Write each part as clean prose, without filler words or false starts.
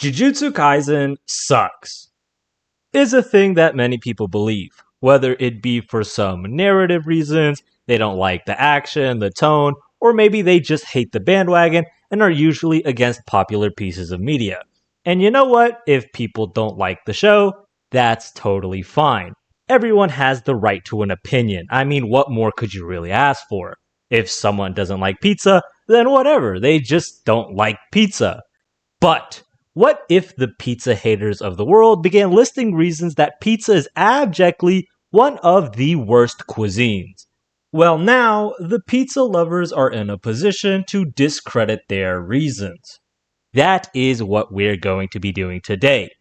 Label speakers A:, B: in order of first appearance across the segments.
A: Jujutsu Kaisen sucks is a thing that many people believe, whether it be for some narrative reasons, they don't like the action, the tone, or maybe they just hate the bandwagon and are usually against popular pieces of media. And you know what? If people don't like the show, that's totally fine. Everyone has the right to an opinion. I mean, what more could you really ask for? If someone doesn't like pizza, then whatever, they just don't like pizza. But what if the pizza haters of the world began listing reasons that pizza is abjectly one of the worst cuisines? Well, now the pizza lovers are in a position to discredit their reasons. That is what we're going to be doing today.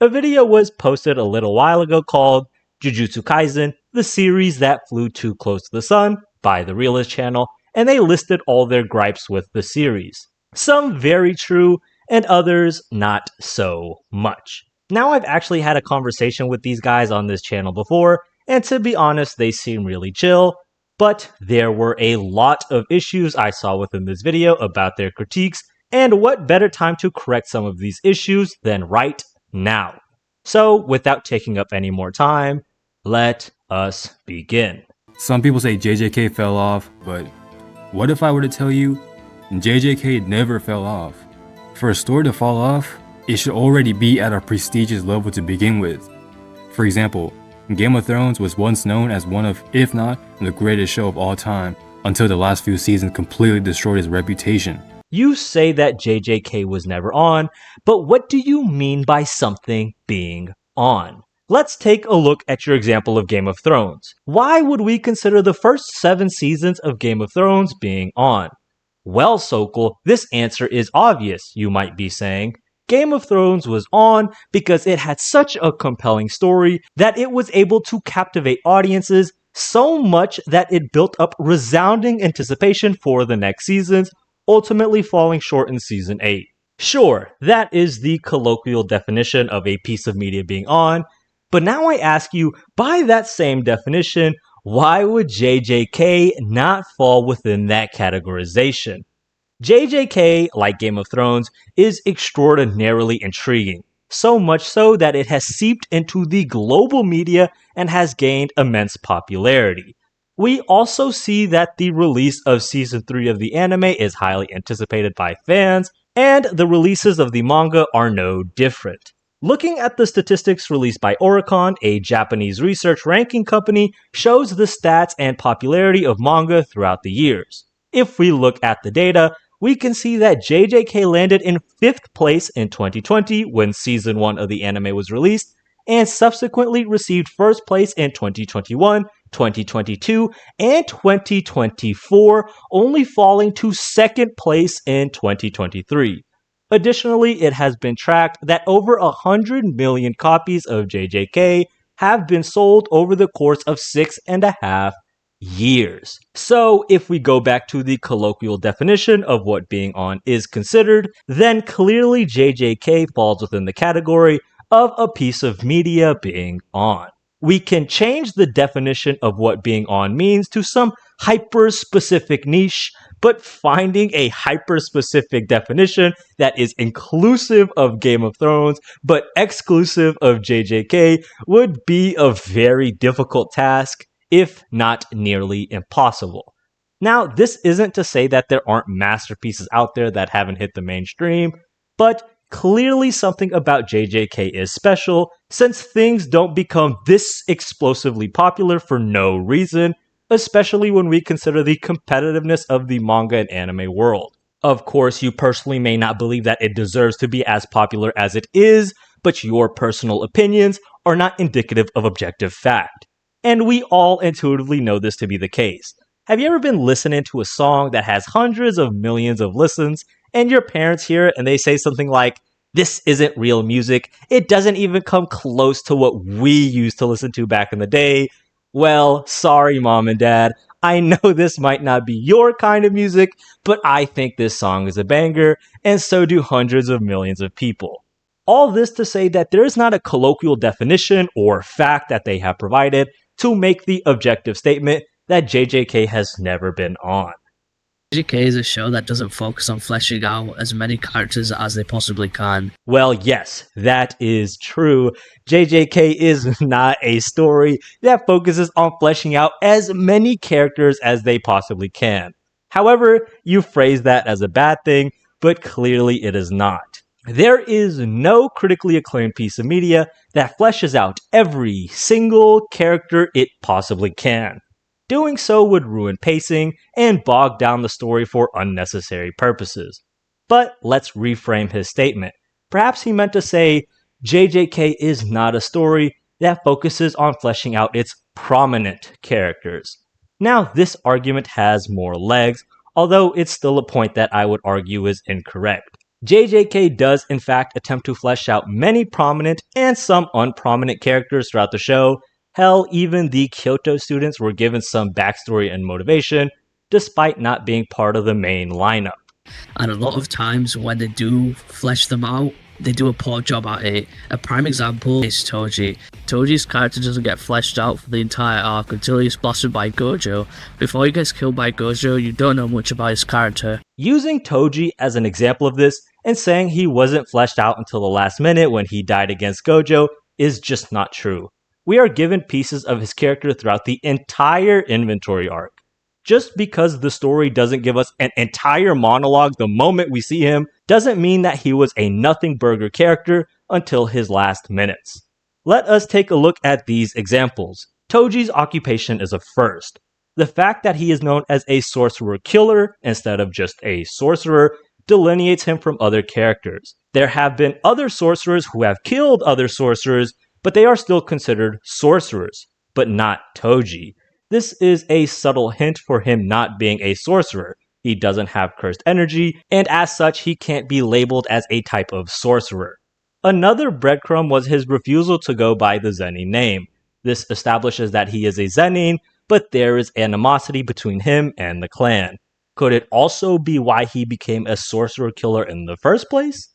A: A video was posted a little while ago called Jujutsu Kaisen, the series that flew too close to the sun, by the Realist channel, and they listed all their gripes with the series. Some very true, and others not so much. Now, I've actually had a conversation with these guys on this channel before, and to be honest, they seem really chill, but there were a lot of issues I saw within this video about their critiques, and what better time to correct some of these issues than right now. So, without taking up any more time, let us begin.
B: Some people say JJK fell off, but what if I were to tell you JJK never fell off? For a story to fall off, it should already be at a prestigious level to begin with. For example, Game of Thrones was once known as one of, if not, the greatest show of all time, until the last few seasons completely destroyed its reputation.
A: You say that JJK was never on, but what do you mean by something being on? Let's take a look at your example of Game of Thrones. Why would we consider the first 7 seasons of Game of Thrones being on? Well, Sokol, this answer is obvious, you might be saying. Game of Thrones was on because it had such a compelling story that it was able to captivate audiences so much that it built up resounding anticipation for the next seasons, ultimately falling short in Season 8. Sure, that is the colloquial definition of a piece of media being on, but now I ask you, by that same definition, why would JJK not fall within that categorization? JJK, like Game of Thrones, is extraordinarily intriguing, so much so that it has seeped into the global media and has gained immense popularity. We also see that the release of Season 3 of the anime is highly anticipated by fans, and the releases of the manga are no different. Looking at the statistics released by Oricon, a Japanese research ranking company, shows the stats and popularity of manga throughout the years. If we look at the data, we can see that JJK landed in 5th place in 2020 when Season 1 of the anime was released, and subsequently received 1st place in 2021, 2022, and 2024, only falling to 2nd place in 2023. Additionally, it has been tracked that over 100 million copies of JJK have been sold over the course of 6.5 years. So, if we go back to the colloquial definition of what being on is considered, then clearly JJK falls within the category of a piece of media being on. We can change the definition of what being on means to some hyper-specific niche, but finding a hyper-specific definition that is inclusive of Game of Thrones, but exclusive of JJK would be a very difficult task, if not nearly impossible. Now, this isn't to say that there aren't masterpieces out there that haven't hit the mainstream, but clearly something about JJK is special, since things don't become this explosively popular for no reason, especially when we consider the competitiveness of the manga and anime world. Of course, you personally may not believe that it deserves to be as popular as it is, but your personal opinions are not indicative of objective fact. And we all intuitively know this to be the case. Have you ever been listening to a song that has hundreds of millions of listens, and your parents hear it and they say something like, "This isn't real music, it doesn't even come close to what we used to listen to back in the day"? Well, sorry mom and dad, I know this might not be your kind of music, but I think this song is a banger, and so do hundreds of millions of people. All this to say that there is not a colloquial definition or fact that they have provided to make the objective statement that JJK has never been on.
C: JJK is a show that doesn't focus on fleshing out as many characters as they possibly can.
A: Well, yes, that is true. JJK is not a story that focuses on fleshing out as many characters as they possibly can. However, you phrase that as a bad thing, but clearly it is not. There is no critically acclaimed piece of media that fleshes out every single character it possibly can. Doing so would ruin pacing and bog down the story for unnecessary purposes. But let's reframe his statement. Perhaps he meant to say, JJK is not a story that focuses on fleshing out its prominent characters. Now, this argument has more legs, although it's still a point that I would argue is incorrect. JJK does in fact attempt to flesh out many prominent and some unprominent characters throughout the show. Hell, even the Kyoto students were given some backstory and motivation, despite not being part of the main lineup.
C: And a lot of times when they do flesh them out, they do a poor job at it. A prime example is Toji. Toji's character doesn't get fleshed out for the entire arc until he's blasted by Gojo. Before he gets killed by Gojo, you don't know much about his character.
A: Using Toji as an example of this, and saying he wasn't fleshed out until the last minute when he died against Gojo, is just not true. We are given pieces of his character throughout the entire inventory arc. Just because the story doesn't give us an entire monologue the moment we see him, doesn't mean that he was a nothing burger character until his last minutes. Let us take a look at these examples. Toji's occupation is a first. The fact that he is known as a sorcerer killer instead of just a sorcerer delineates him from other characters. There have been other sorcerers who have killed other sorcerers, but they are still considered sorcerers, but not Toji. This is a subtle hint for him not being a sorcerer. He doesn't have cursed energy, and as such, he can't be labeled as a type of sorcerer. Another breadcrumb was his refusal to go by the Zenin name. This establishes that he is a Zenin, but there is animosity between him and the clan. Could it also be why he became a sorcerer killer in the first place?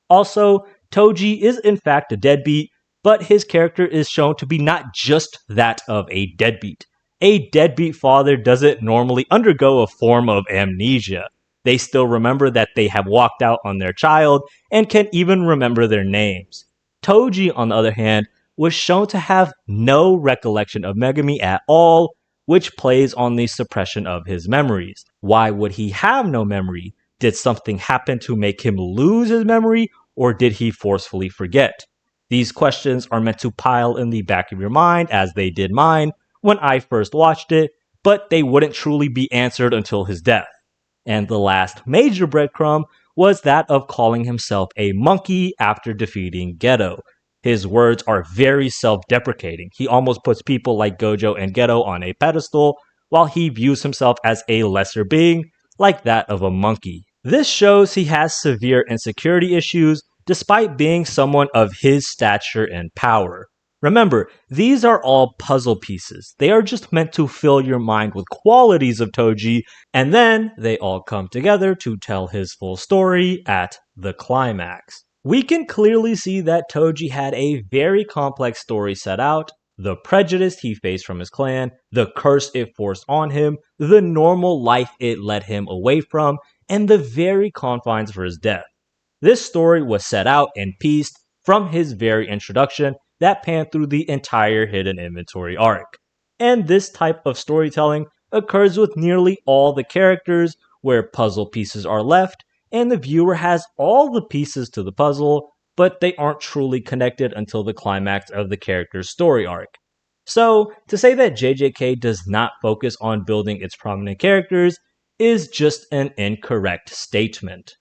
A: Also, Toji is in fact a deadbeat, but his character is shown to be not just that of a deadbeat. A deadbeat father doesn't normally undergo a form of amnesia. They still remember that they have walked out on their child and can even remember their names. Toji, on the other hand, was shown to have no recollection of Megami at all, which plays on the suppression of his memories. Why would he have no memory? Did something happen to make him lose his memory, or did he forcefully forget? These questions are meant to pile in the back of your mind, as they did mine when I first watched it, but they wouldn't truly be answered until his death. And the last major breadcrumb was that of calling himself a monkey after defeating Geto. His words are very self-deprecating. He almost puts people like Gojo and Geto on a pedestal, while he views himself as a lesser being, like that of a monkey. This shows he has severe insecurity issues, despite being someone of his stature and power. Remember, these are all puzzle pieces. They are just meant to fill your mind with qualities of Toji, and then they all come together to tell his full story at the climax. We can clearly see that Toji had a very complex story set out, the prejudice he faced from his clan, the curse it forced on him, the normal life it led him away from, and the very confines for his death. This story was set out and pieced from his very introduction that panned through the entire hidden inventory arc. And this type of storytelling occurs with nearly all the characters, where puzzle pieces are left, and the viewer has all the pieces to the puzzle, but they aren't truly connected until the climax of the character's story arc. So, to say that JJK does not focus on building its prominent characters is just an incorrect statement.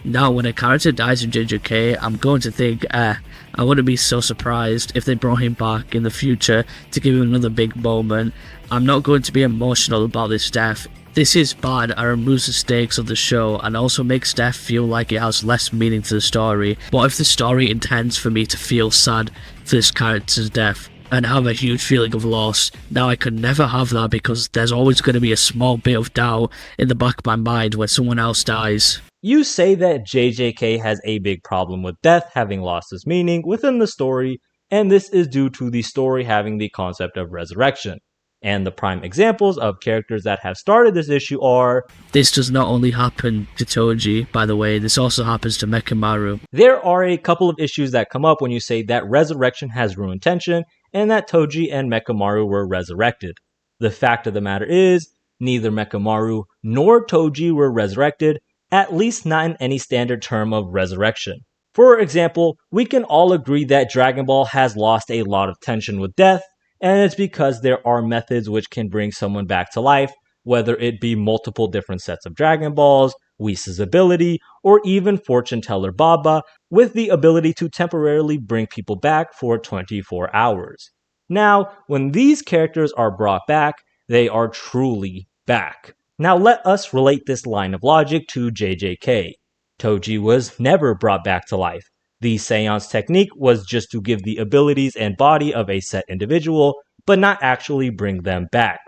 C: Now, when a character dies in JJK, I'm going to think, I wouldn't be so surprised if they brought him back in the future to give him another big moment. I'm not going to be emotional about this death. This is bad and removes the stakes of the show and also makes death feel like it has less meaning to the story. What if the story intends for me to feel sad for this character's death and have a huge feeling of loss? Now I could never have that because there's always going to be a small bit of doubt in the back of my mind when someone else dies.
A: You say that JJK has a big problem with death having lost its meaning within the story, and this is due to the story having the concept of resurrection. And the prime examples of characters that have started this issue are...
C: This does not only happen to Toji, by the way, this also happens to Mekamaru.
A: There are a couple of issues that come up when you say that resurrection has ruined tension and that Toji and Mekamaru were resurrected. The fact of the matter is, neither Mekamaru nor Toji were resurrected, at least not in any standard term of resurrection. For example, we can all agree that Dragon Ball has lost a lot of tension with death, and it's because there are methods which can bring someone back to life, whether it be multiple different sets of Dragon Balls, Whis' ability, or even Fortune Teller Baba, with the ability to temporarily bring people back for 24 hours. Now, when these characters are brought back, they are truly back. Now let us relate this line of logic to JJK. Toji was never brought back to life. The seance technique was just to give the abilities and body of a set individual, but not actually bring them back.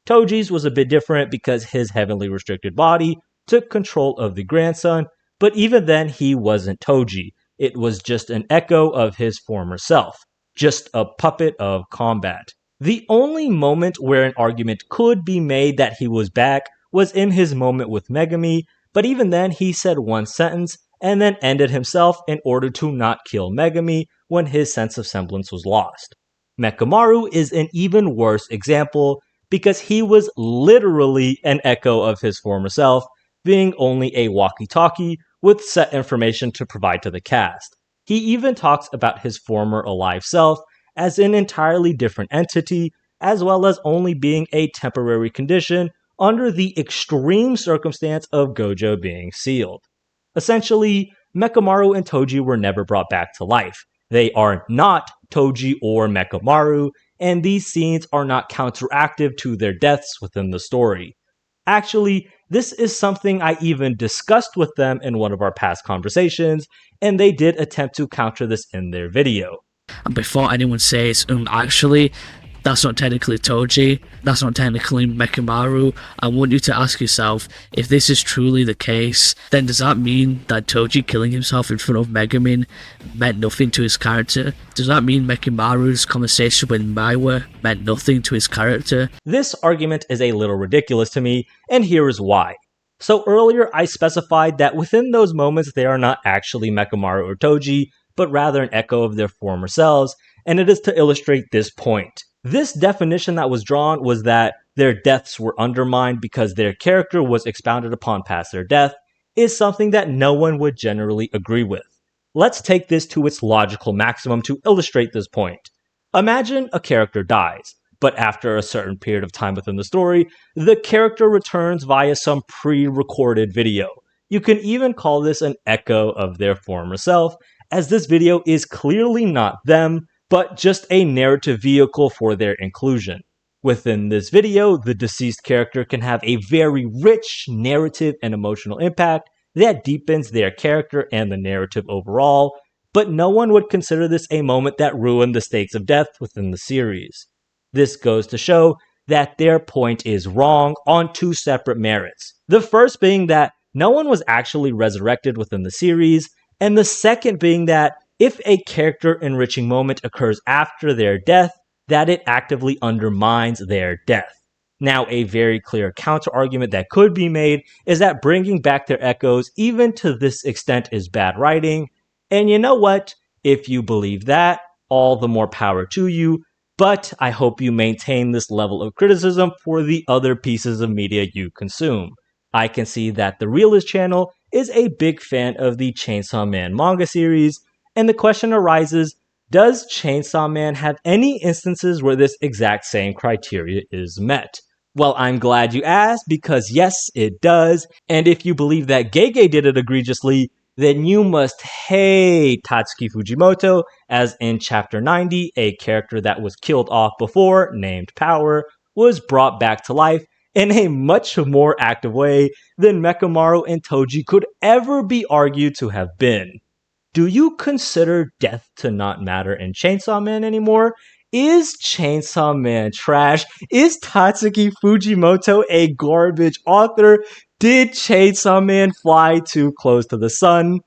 A: Toji's was a bit different because his heavily restricted body took control of the grandson, but even then he wasn't Toji. It was just an echo of his former self, just a puppet of combat. The only moment where an argument could be made that he was back was in his moment with Megami, but even then he said one sentence and then ended himself in order to not kill Megami when his sense of semblance was lost. Mekamaru is an even worse example because he was literally an echo of his former self, being only a walkie-talkie with set information to provide to the cast. He even talks about his former alive self as an entirely different entity, as well as only being a temporary condition under the extreme circumstance of Gojo being sealed. Essentially, Mekamaru and Toji were never brought back to life. They are not Toji or Mekamaru, and these scenes are not counteractive to their deaths within the story. Actually, this is something I even discussed with them in one of our past conversations, and they did attempt to counter this in their video.
C: And before anyone says, actually, that's not technically Toji, that's not technically Mekamaru, I want you to ask yourself, if this is truly the case, then does that mean that Toji killing himself in front of Megumin meant nothing to his character? Does that mean Mekamaru's conversation with Maiwa meant nothing to his character?
A: This argument is a little ridiculous to me, and here is why. So earlier I specified that within those moments they are not actually Mekamaru or Toji, but rather an echo of their former selves, and it is to illustrate this point. This definition that was drawn was that their deaths were undermined because their character was expounded upon past their death, is something that no one would generally agree with. Let's take this to its logical maximum to illustrate this point. Imagine a character dies, but after a certain period of time within the story, the character returns via some pre-recorded video. You can even call this an echo of their former self, as this video is clearly not them, but just a narrative vehicle for their inclusion. Within this video, the deceased character can have a very rich narrative and emotional impact that deepens their character and the narrative overall, but no one would consider this a moment that ruined the stakes of death within the series. This goes to show that their point is wrong on two separate merits. The first being that no one was actually resurrected within the series, and the second being that if a character enriching moment occurs after their death, that it actively undermines their death. Now, a very clear counter-argument that could be made is that bringing back their echoes even to this extent is bad writing, and you know what? If you believe that, all the more power to you, but I hope you maintain this level of criticism for the other pieces of media you consume. I can see that the Realist channel is a big fan of the Chainsaw Man manga series, and the question arises, does Chainsaw Man have any instances where this exact same criteria is met? Well, I'm glad you asked, because yes, it does, and if you believe that Gege did it egregiously, then you must hate Tatsuki Fujimoto, as in Chapter 90, a character that was killed off before, named Power, was brought back to life in a much more active way than Mekamaru and Toji could ever be argued to have been. Do you consider death to not matter in Chainsaw Man anymore? Is Chainsaw Man trash? Is Tatsuki Fujimoto a garbage author? Did Chainsaw Man fly too close to the sun?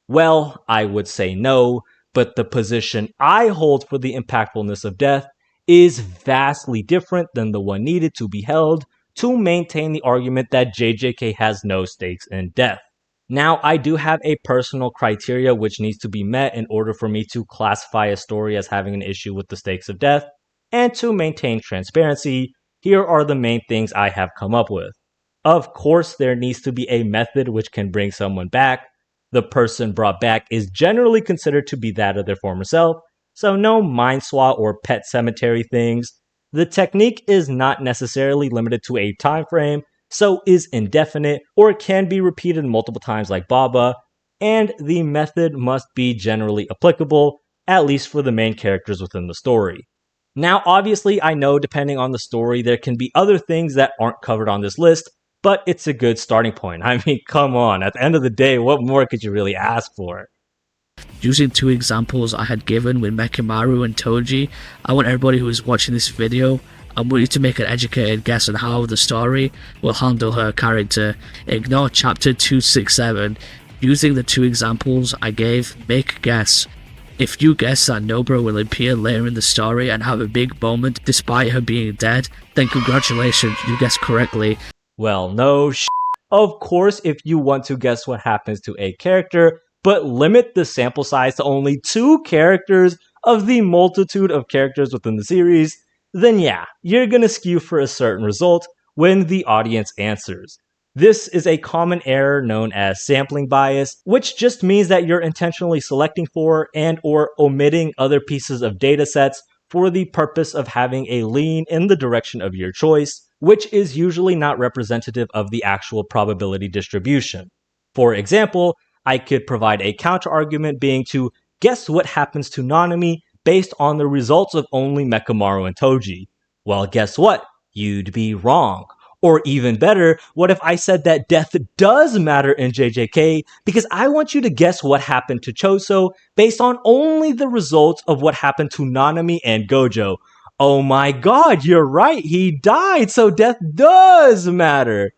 A: Well, I would say no, but the position I hold for the impactfulness of death is vastly different than the one needed to be held to maintain the argument that JJK has no stakes in death. Now, I do have a personal criteria which needs to be met in order for me to classify a story as having an issue with the stakes of death, and to maintain transparency, here are the main things I have come up with. Of course, there needs to be a method which can bring someone back. The person brought back is generally considered to be that of their former self, so no mind swap or pet cemetery things. The technique is not necessarily limited to a time frame, so is indefinite or can be repeated multiple times like Baba, and the method must be generally applicable, at least for the main characters within the story. Now, obviously, I know depending on the story, there can be other things that aren't covered on this list, but it's a good starting point. I mean, come on, at the end of the day, what more could you really ask for?
C: Using two examples I had given with Mekamaru and Toji, I want everybody who is watching this video, I want you to make an educated guess on how the story will handle her character. Ignore chapter 267. Using the two examples I gave, make a guess. If you guess that Nobara will appear later in the story and have a big moment despite her being dead, then congratulations, you guessed correctly.
A: Well, no Of course, if you want to guess what happens to a character, but limit the sample size to only 2 characters of the multitude of characters within the series, then yeah, you're gonna skew for a certain result when the audience answers. This is a common error known as sampling bias, which just means that you're intentionally selecting for and or omitting other pieces of data sets for the purpose of having a lean in the direction of your choice, which is usually not representative of the actual probability distribution. For example, I could provide a counter-argument being to guess what happens to Nanami based on the results of only Mekamaru and Toji. Well, guess what? You'd be wrong. Or even better, what if I said that death does matter in JJK because I want you to guess what happened to Choso based on only the results of what happened to Nanami and Gojo. Oh my god, you're right, he died, so death does matter.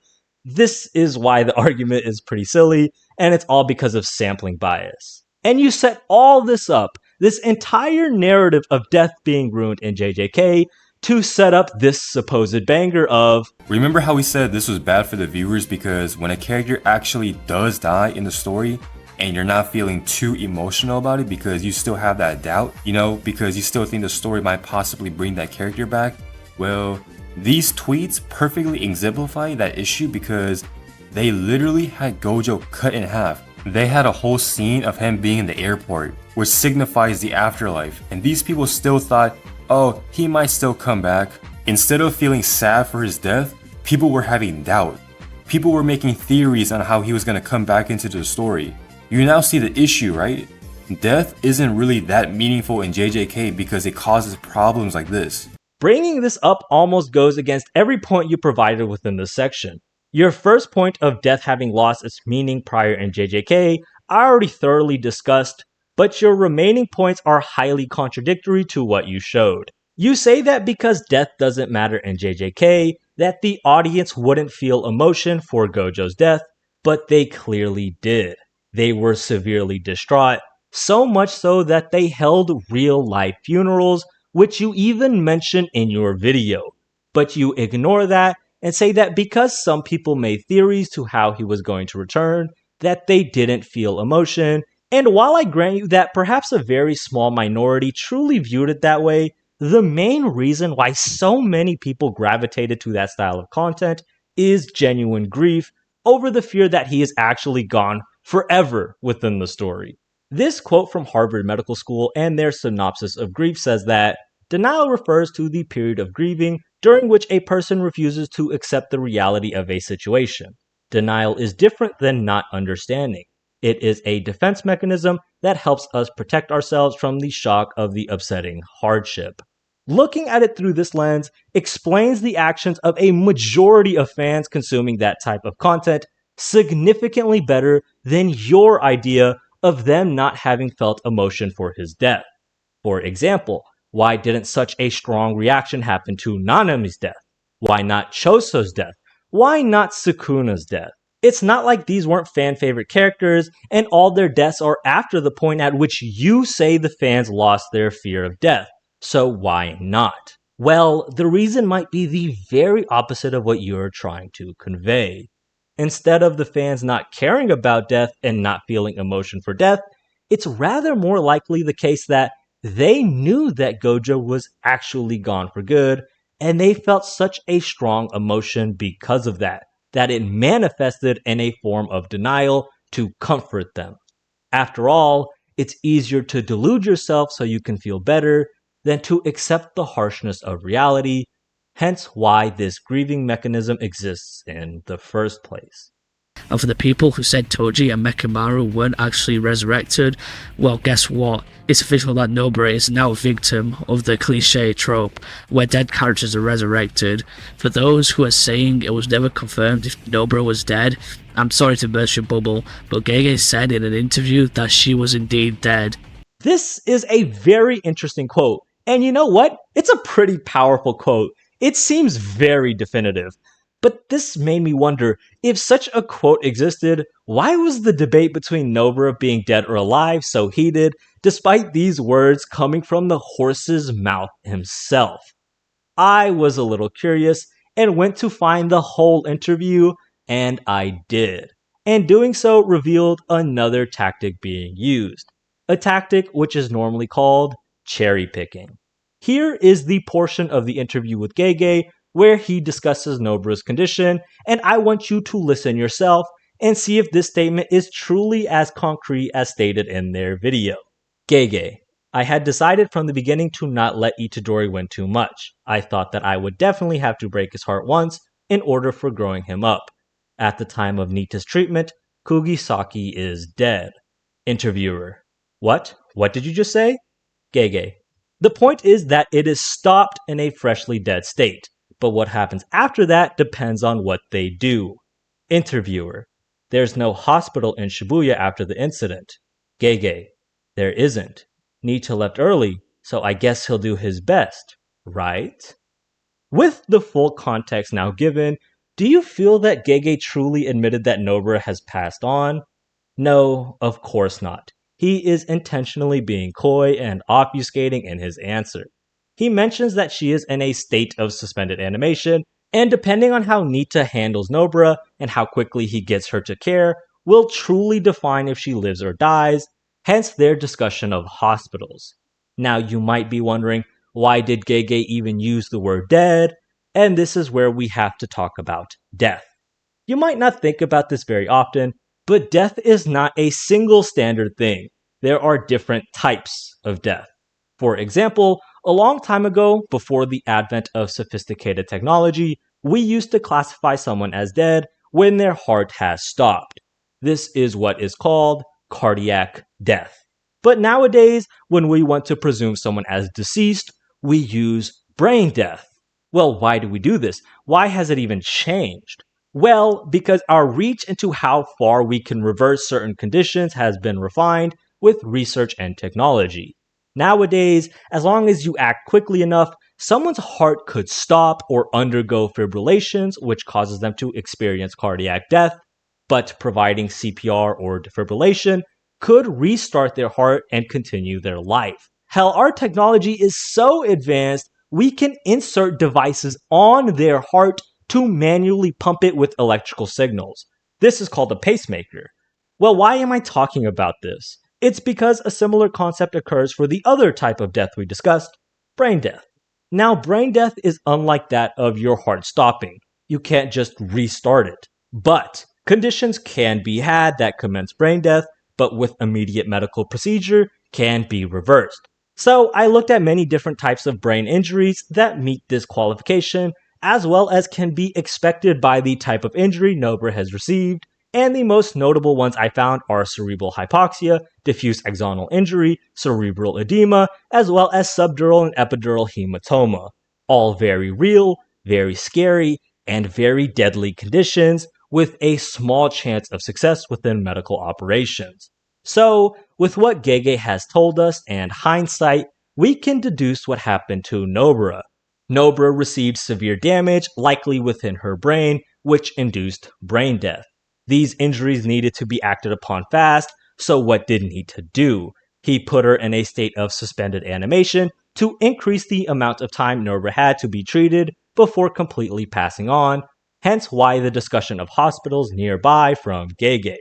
A: This is why the argument is pretty silly, and it's all because of sampling bias. And you set all this up, this entire narrative of death being ruined in JJK, to set up this supposed banger of,
B: remember how we said this was bad for the viewers because when a character actually does die in the story and you're not feeling too emotional about it because you still have that doubt, because you still think the story might possibly bring that character back? Well, these tweets perfectly exemplify that issue because they literally had Gojo cut in half. They had a whole scene of him being in the airport, which signifies the afterlife, and these people still thought, oh, he might still come back. Instead of feeling sad for his death, people were having doubt. People were making theories on how he was going to come back into the story. You now see the issue, right? Death isn't really that meaningful in JJK because it causes problems like this.
A: Bringing this up almost goes against every point you provided within this section. Your first point of death having lost its meaning prior in JJK, I already thoroughly discussed, but your remaining points are highly contradictory to what you showed. You say that because death doesn't matter in JJK, that the audience wouldn't feel emotion for Gojo's death, but they clearly did. They were severely distraught, so much so that they held real-life funerals, which you even mentioned in your video. But you ignore that and say that because some people made theories to how he was going to return, that they didn't feel emotion. And while I grant you that perhaps a very small minority truly viewed it that way, the main reason why so many people gravitated to that style of content is genuine grief over the fear that he is actually gone forever within the story. This quote from Harvard Medical School and their synopsis of grief says that denial refers to the period of grieving during which a person refuses to accept the reality of a situation. Denial is different than not understanding. It is a defense mechanism that helps us protect ourselves from the shock of the upsetting hardship. Looking at it through this lens explains the actions of a majority of fans consuming that type of content significantly better than your idea of them not having felt emotion for his death. For example, why didn't such a strong reaction happen to Nanami's death? Why not Choso's death? Why not Sukuna's death? It's not like these weren't fan-favorite characters, and all their deaths are after the point at which you say the fans lost their fear of death. So why not? Well, the reason might be the very opposite of what you're trying to convey. Instead of the fans not caring about death and not feeling emotion for death, it's rather more likely the case that they knew that Gojo was actually gone for good, and they felt such a strong emotion because of that it manifested in a form of denial to comfort them. After all, it's easier to delude yourself so you can feel better than to accept the harshness of reality, hence why this grieving mechanism exists in the first place.
C: And for the people who said Toji and Mekamaru weren't actually resurrected, well, guess what? It's official that Nobara is now a victim of the cliche trope where dead characters are resurrected. For those who are saying it was never confirmed if Nobara was dead, I'm sorry to burst your bubble, but Gege said in an interview that she was indeed dead.
A: This is a very interesting quote, and you know what? It's a pretty powerful quote. It seems very definitive. But this made me wonder, if such a quote existed, why was the debate between Nobara being dead or alive so heated, despite these words coming from the horse's mouth himself? I was a little curious and went to find the whole interview, and I did. And doing so revealed another tactic being used. A tactic which is normally called cherry picking. Here is the portion of the interview with Gege where he discusses Nobara's condition, and I want you to listen yourself and see if this statement is truly as concrete as stated in their video. Gege: I had decided from the beginning to not let Itadori win too much. I thought that I would definitely have to break his heart once in order for growing him up. At the time of Nita's treatment, Kugisaki is dead. Interviewer: What? What did you just say? Gege: The point is that it is stopped in a freshly dead state. But what happens after that depends on what they do. Interviewer: There's no hospital in Shibuya after the incident. Gege: There isn't. Nita left early, so I guess he'll do his best, right? With the full context now given, do you feel that Gege truly admitted that Nobara has passed on? No, of course not. He is intentionally being coy and obfuscating in his answer. He mentions that she is in a state of suspended animation, and depending on how Nita handles Nobara and how quickly he gets her to care, will truly define if she lives or dies, hence their discussion of hospitals. Now you might be wondering, why did Gege even use the word dead? And this is where we have to talk about death. You might not think about this very often, but death is not a single standard thing. There are different types of death. For example, a long time ago, before the advent of sophisticated technology, we used to classify someone as dead when their heart has stopped. This is what is called cardiac death. But nowadays, when we want to presume someone as deceased, we use brain death. Well, why do we do this? Why has it even changed? Well, because our reach into how far we can reverse certain conditions has been refined with research and technology. Nowadays, as long as you act quickly enough, someone's heart could stop or undergo fibrillations, which causes them to experience cardiac death, but providing CPR or defibrillation could restart their heart and continue their life. Hell, our technology is so advanced, we can insert devices on their heart to manually pump it with electrical signals. This is called a pacemaker. Well, why am I talking about this? It's because a similar concept occurs for the other type of death we discussed, brain death. Now, brain death is unlike that of your heart stopping. You can't just restart it. But conditions can be had that commence brain death, but with immediate medical procedure can be reversed. So I looked at many different types of brain injuries that meet this qualification, as well as can be expected by the type of injury Nobara has received. And the most notable ones I found are cerebral hypoxia, diffuse axonal injury, cerebral edema, as well as subdural and epidural hematoma. All very real, very scary, and very deadly conditions with a small chance of success within medical operations. So, with what Gege has told us and hindsight, we can deduce what happened to Nobara. Nobara received severe damage, likely within her brain, which induced brain death. These injuries needed to be acted upon fast, so what did Nita do? He put her in a state of suspended animation to increase the amount of time Nobara had to be treated before completely passing on, hence why the discussion of hospitals nearby from Gege.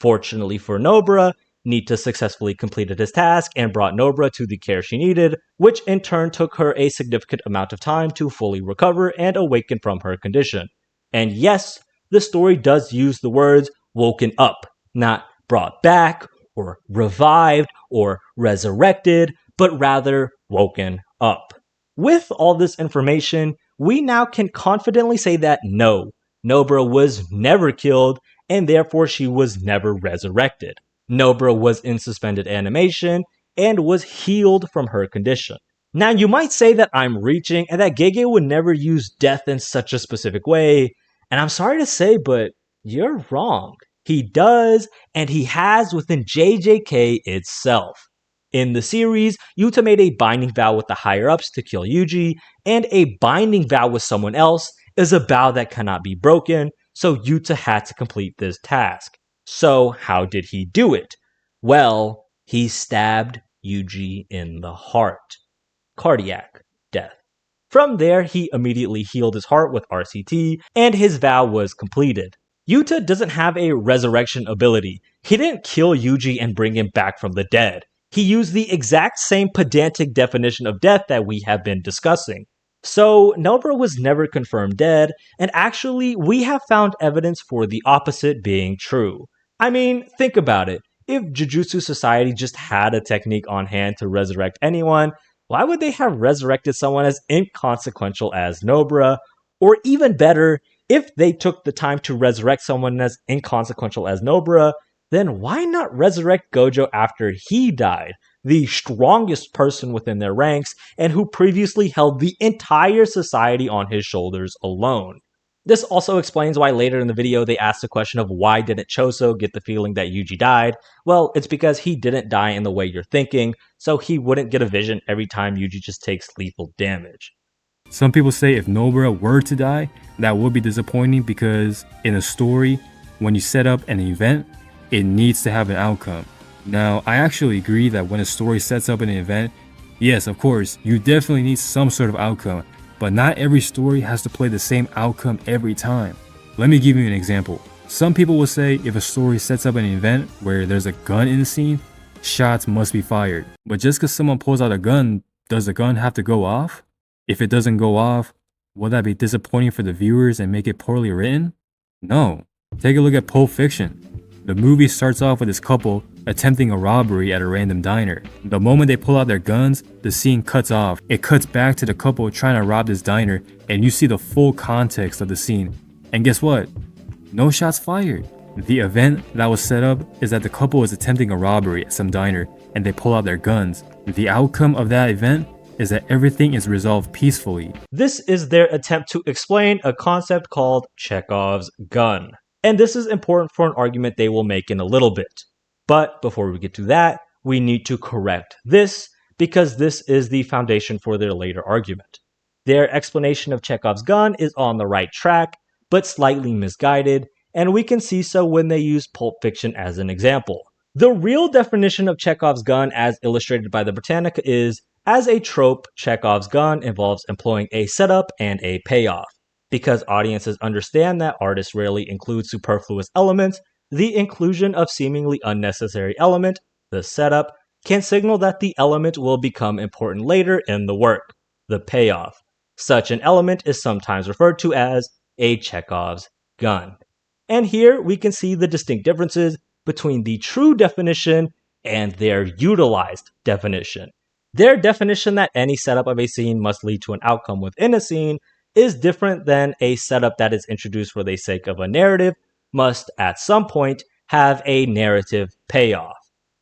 A: Fortunately for Nobara, Nita successfully completed his task and brought Nobara to the care she needed, which in turn took her a significant amount of time to fully recover and awaken from her condition. And yes, the story does use the words woken up, not brought back, or revived, or resurrected, but rather woken up. With all this information, we now can confidently say that no, Nobara was never killed, and therefore she was never resurrected. Nobara was in suspended animation and was healed from her condition. Now you might say that I'm reaching and that Gege would never use death in such a specific way, and I'm sorry to say, but you're wrong. He does, and he has within JJK itself. In the series, Yuta made a binding vow with the higher-ups to kill Yuji, and a binding vow with someone else is a vow that cannot be broken, so Yuta had to complete this task. So how did he do it? Well, he stabbed Yuji in the heart. Cardiac death. From there, he immediately healed his heart with RCT, and his vow was completed. Yuta doesn't have a resurrection ability. He didn't kill Yuji and bring him back from the dead. He used the exact same pedantic definition of death that we have been discussing. So, Nobara was never confirmed dead, and actually, we have found evidence for the opposite being true. I mean, think about it. If Jujutsu Society just had a technique on hand to resurrect anyone, why would they have resurrected someone as inconsequential as Nobara? Or even better, if they took the time to resurrect someone as inconsequential as Nobara, then why not resurrect Gojo after he died, the strongest person within their ranks and who previously held the entire society on his shoulders alone? This also explains why later in the video they asked the question of why didn't Choso get the feeling that Yuji died. Well, it's because he didn't die in the way you're thinking, so he wouldn't get a vision every time Yuji just takes lethal damage.
B: Some people say if Nobara were to die, that would be disappointing because in a story, when you set up an event, it needs to have an outcome. Now, I actually agree that when a story sets up an event, yes, of course, you definitely need some sort of outcome, but not every story has to play the same outcome every time. Let me give you an example. Some people will say if a story sets up an event where there's a gun in the scene, shots must be fired. But just because someone pulls out a gun, does the gun have to go off? If it doesn't go off, will that be disappointing for the viewers and make it poorly written? No. Take a look at Pulp Fiction. The movie starts off with this couple attempting a robbery at a random diner. The moment they pull out their guns, the scene cuts off. It cuts back to the couple trying to rob this diner, and you see the full context of the scene. And guess what? No shots fired. The event that was set up is that the couple is attempting a robbery at some diner, and they pull out their guns. The outcome of that event is that everything is resolved peacefully.
A: This is their attempt to explain a concept called Chekhov's gun. And this is important for an argument they will make in a little bit. But before we get to that, we need to correct this, because this is the foundation for their later argument. Their explanation of Chekhov's gun is on the right track, but slightly misguided, and we can see so when they use Pulp Fiction as an example. The real definition of Chekhov's gun as illustrated by the Britannica is, as a trope, Chekhov's gun involves employing a setup and a payoff. Because audiences understand that artists rarely include superfluous elements, the inclusion of seemingly unnecessary element, the setup, can signal that the element will become important later in the work, the payoff. Such an element is sometimes referred to as a Chekhov's gun. And here we can see the distinct differences between the true definition and their utilized definition. Their definition that any setup of a scene must lead to an outcome within a scene is different than a setup that is introduced for the sake of a narrative must at some point have a narrative payoff.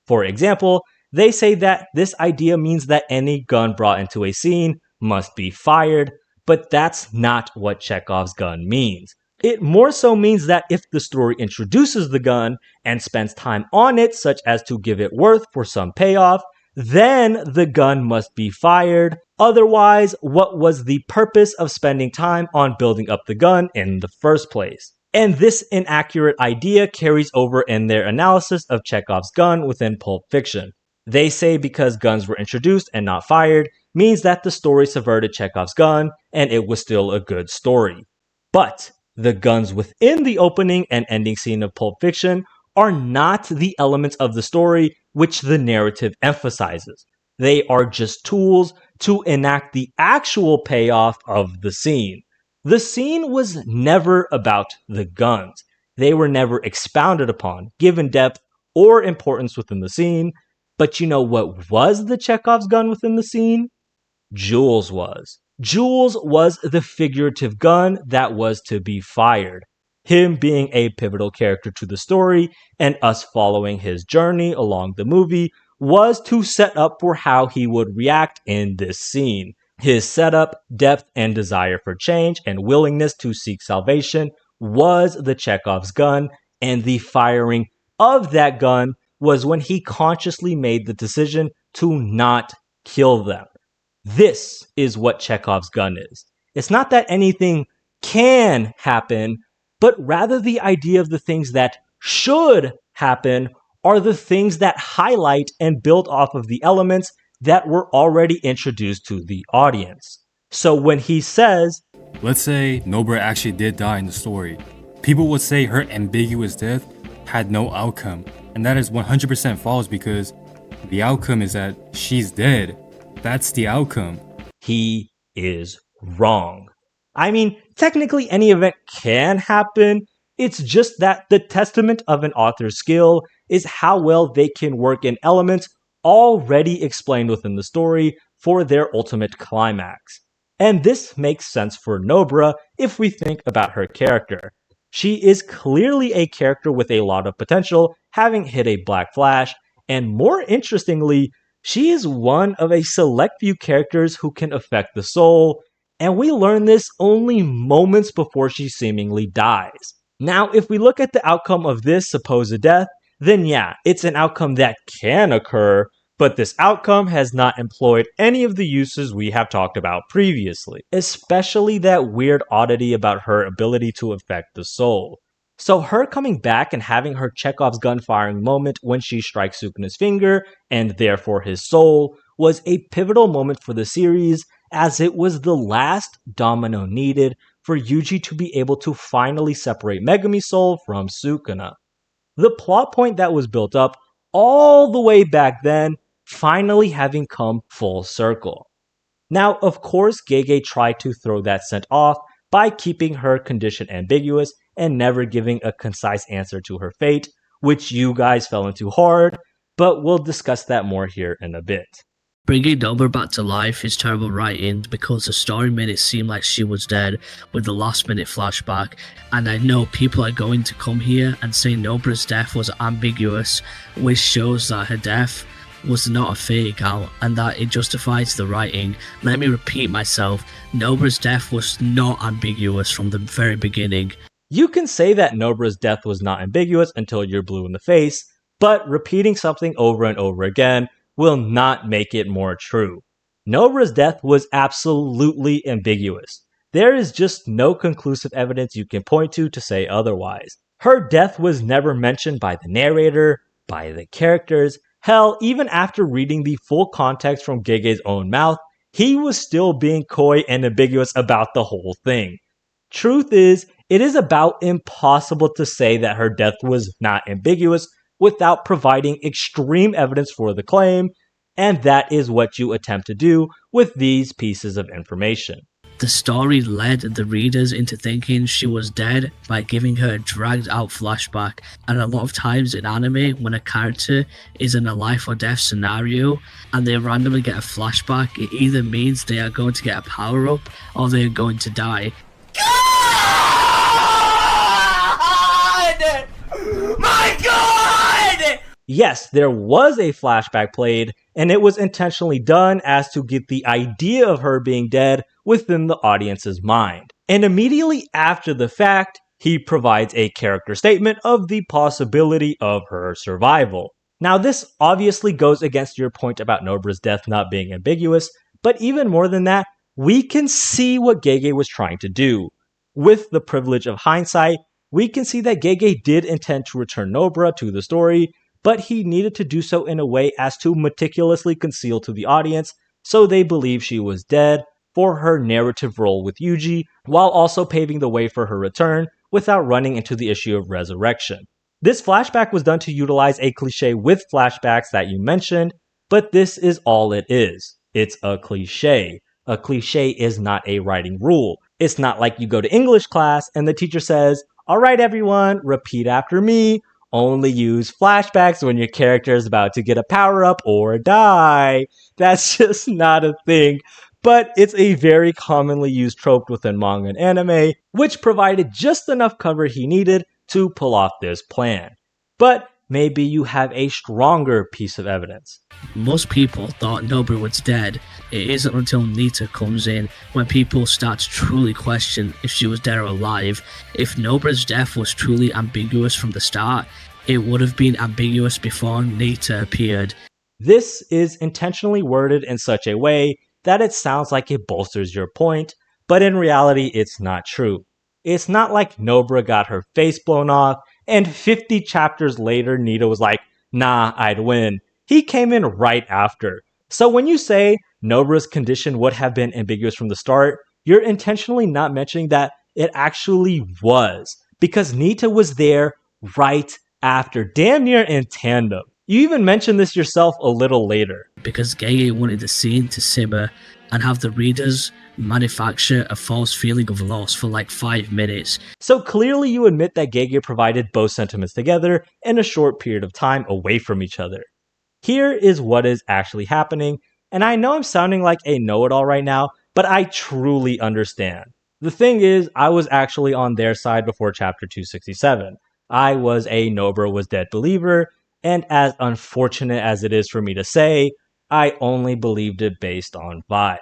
A: For example, they say that this idea means that any gun brought into a scene must be fired, but that's not what Chekhov's gun means. It more so means that if the story introduces the gun and spends time on it, such as to give it worth for some payoff, then the gun must be fired. Otherwise, what was the purpose of spending time on building up the gun in the first place? And this inaccurate idea carries over in their analysis of Chekhov's gun within Pulp Fiction. They say because guns were introduced and not fired, means that the story subverted Chekhov's gun and it was still a good story. But the guns within the opening and ending scene of Pulp Fiction are not the elements of the story which the narrative emphasizes. They are just tools to enact the actual payoff of the scene. The scene was never about the guns. They were never expounded upon, given depth or importance within the scene. But you know what was the Chekhov's gun within the scene? Jules was. Jules was the figurative gun that was to be fired. Him being a pivotal character to the story and us following his journey along the movie was to set up for how he would react in this scene. His setup, depth, and desire for change and willingness to seek salvation was the Chekhov's gun, and the firing of that gun was when he consciously made the decision to not kill them. This is what Chekhov's gun is. It's not that anything can happen, but rather the idea of the things that should happen are the things that highlight and build off of the elements that were already introduced to the audience. So when he says,
B: Let's say Nobara actually did die in the story. People would say her ambiguous death had no outcome, and that is 100% false because the outcome is that she's dead. That's the outcome.
A: he is wrong. I mean, technically any event can happen. It's just that the testament of an author's skill is how well they can work in elements already explained within the story for their ultimate climax. And this makes sense for Nobara if we think about her character. She is clearly a character with a lot of potential, having hit a Black Flash, and more interestingly, she is one of a select few characters who can affect the soul, and we learn this only moments before she seemingly dies. Now, if we look at the outcome of this supposed death, then yeah, it's an outcome that can occur, but this outcome has not employed any of the uses we have talked about previously, especially that weird oddity about her ability to affect the soul. So her coming back and having her Chekhov's gun firing moment when she strikes Sukuna's finger, and therefore his soul, was a pivotal moment for the series, as it was the last domino needed for Yuji to be able to finally separate Megumi's soul from Sukuna. The plot point that was built up all the way back then finally having come full circle. Now, of course, Gege tried to throw that scent off by keeping her condition ambiguous and never giving a concise answer to her fate, which you guys fell into hard, but we'll discuss that more here in a bit.
C: Bringing Nobara back to life is terrible writing because the story made it seem like she was dead with the last minute flashback, and I know people are going to come here and say Nobara's death was ambiguous, which shows that her death was not a fake out and that it justifies the writing. Let me repeat myself, Nobara's death was not ambiguous from the very beginning.
A: You can say that Nobara's death was not ambiguous until you're blue in the face, but repeating something over and over again will not make it more true. Nobara's death was absolutely ambiguous. There is just no conclusive evidence you can point to say otherwise. Her death was never mentioned by the narrator, by the characters. Hell, even after reading the full context from Gege's own mouth, he was still being coy and ambiguous about the whole thing. Truth is, it is about impossible to say that her death was not ambiguous without providing extreme evidence for the claim, and that is what you attempt to do with these pieces of information.
C: The story led the readers into thinking she was dead by giving her a dragged out flashback, and a lot of times in anime, when a character is in a life or death scenario and they randomly get a flashback, it either means they are going to get a power up or they are going to die.
D: God! My God!
A: Yes, there was a flashback played, and it was intentionally done as to get the idea of her being dead within the audience's mind. And immediately after the fact, he provides a character statement of the possibility of her survival. Now, this obviously goes against your point about Nobara's death not being ambiguous, but even more than that, we can see what Gege was trying to do. With the privilege of hindsight, we can see that Gege did intend to return Nobara to the story, but he needed to do so in a way as to meticulously conceal to the audience so they believe she was dead for her narrative role with Yuji, while also paving the way for her return without running into the issue of resurrection. This flashback was done to utilize a cliche with flashbacks that you mentioned, but this is all it is. It's a cliche. A cliche is not a writing rule. It's not like you go to English class and the teacher says, "All right, everyone, repeat after me. Only use flashbacks when your character is about to get a power-up or die." That's just not a thing. But it's a very commonly used trope within manga and anime, which provided just enough cover he needed to pull off this plan. But maybe you have a stronger piece of evidence.
C: Most people thought Nobara was dead. It isn't until Nita comes in when people start to truly question if she was dead or alive. If Nobara's death was truly ambiguous from the start, it would have been ambiguous before Nita appeared.
A: This is intentionally worded in such a way that it sounds like it bolsters your point, but in reality it's not true. It's not like Nobara got her face blown off and 50 chapters later Nita was like, "Nah, I'd win." He came in right after. So when you say Nobara's condition would have been ambiguous from the start, you're intentionally not mentioning that it actually was, because Nita was there right after, damn near in tandem. You even mentioned this yourself a little later.
C: Because Gege wanted the scene to simmer and have the readers manufacture a false feeling of loss for like 5 minutes.
A: So clearly you admit that Gege provided both sentiments together in a short period of time away from each other. Here is what is actually happening, and I know I'm sounding like a know-it-all right now, but I truly understand. The thing is, I was actually on their side before chapter 267. I was a Nobara was dead believer, and as unfortunate as it is for me to say, I only believed it based on vibes.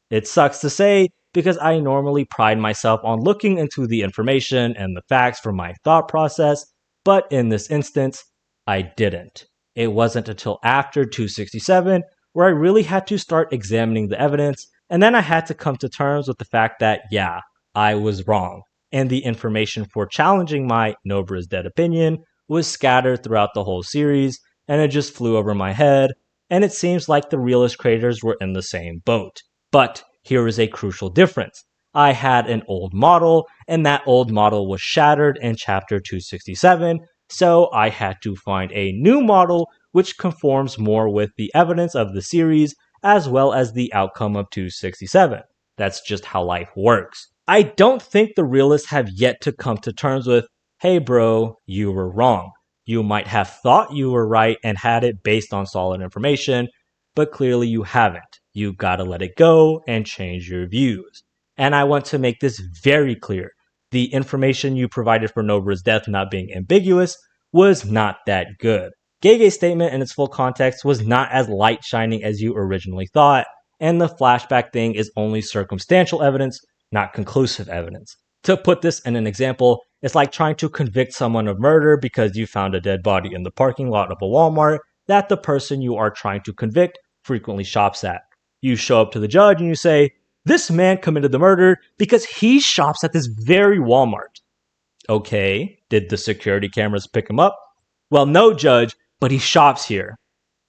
A: It sucks to say because I normally pride myself on looking into the information and the facts for my thought process, but in this instance, I didn't. It wasn't until after 267 where I really had to start examining the evidence, and then I had to come to terms with the fact that, yeah, I was wrong, and the information for challenging my Nobara's dead opinion was scattered throughout the whole series, and it just flew over my head, and it seems like the realist creators were in the same boat. But here is a crucial difference. I had an old model, and that old model was shattered in chapter 267, so I had to find a new model which conforms more with the evidence of the series as well as the outcome of 267. That's just how life works. I don't think the realists have yet to come to terms with, "Hey bro, you were wrong. You might have thought you were right and had it based on solid information, but clearly you haven't. You gotta let it go and change your views." And I want to make this very clear. The information you provided for Nobara's death not being ambiguous was not that good. Gege's statement in its full context was not as light-shining as you originally thought, and the flashback thing is only circumstantial evidence, not conclusive evidence. To put this in an example, it's like trying to convict someone of murder because you found a dead body in the parking lot of a Walmart that the person you are trying to convict frequently shops at. You show up to the judge and you say, "This man committed the murder because he shops at this very Walmart." Okay, did the security cameras pick him up? Well, no, judge, but he shops here.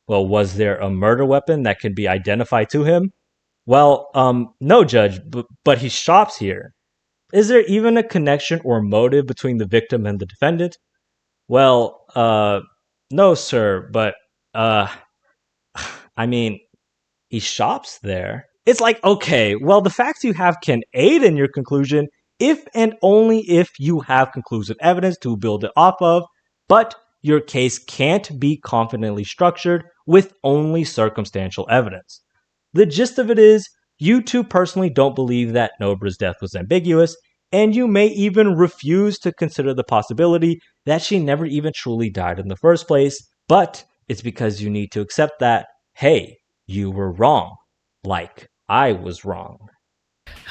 A: Well, was there a murder weapon that could be identified to him? Well, no, judge, but he shops here. Is there even a connection or motive between the victim and the defendant? Well, no, sir, but, I mean, he shops there. It's like, okay, well, the facts you have can aid in your conclusion if and only if you have conclusive evidence to build it off of, but your case can't be confidently structured with only circumstantial evidence. The gist of it is, you two personally don't believe that Nobara's death was ambiguous, and you may even refuse to consider the possibility that she never even truly died in the first place, but it's because you need to accept that, hey, you were wrong, like I was wrong.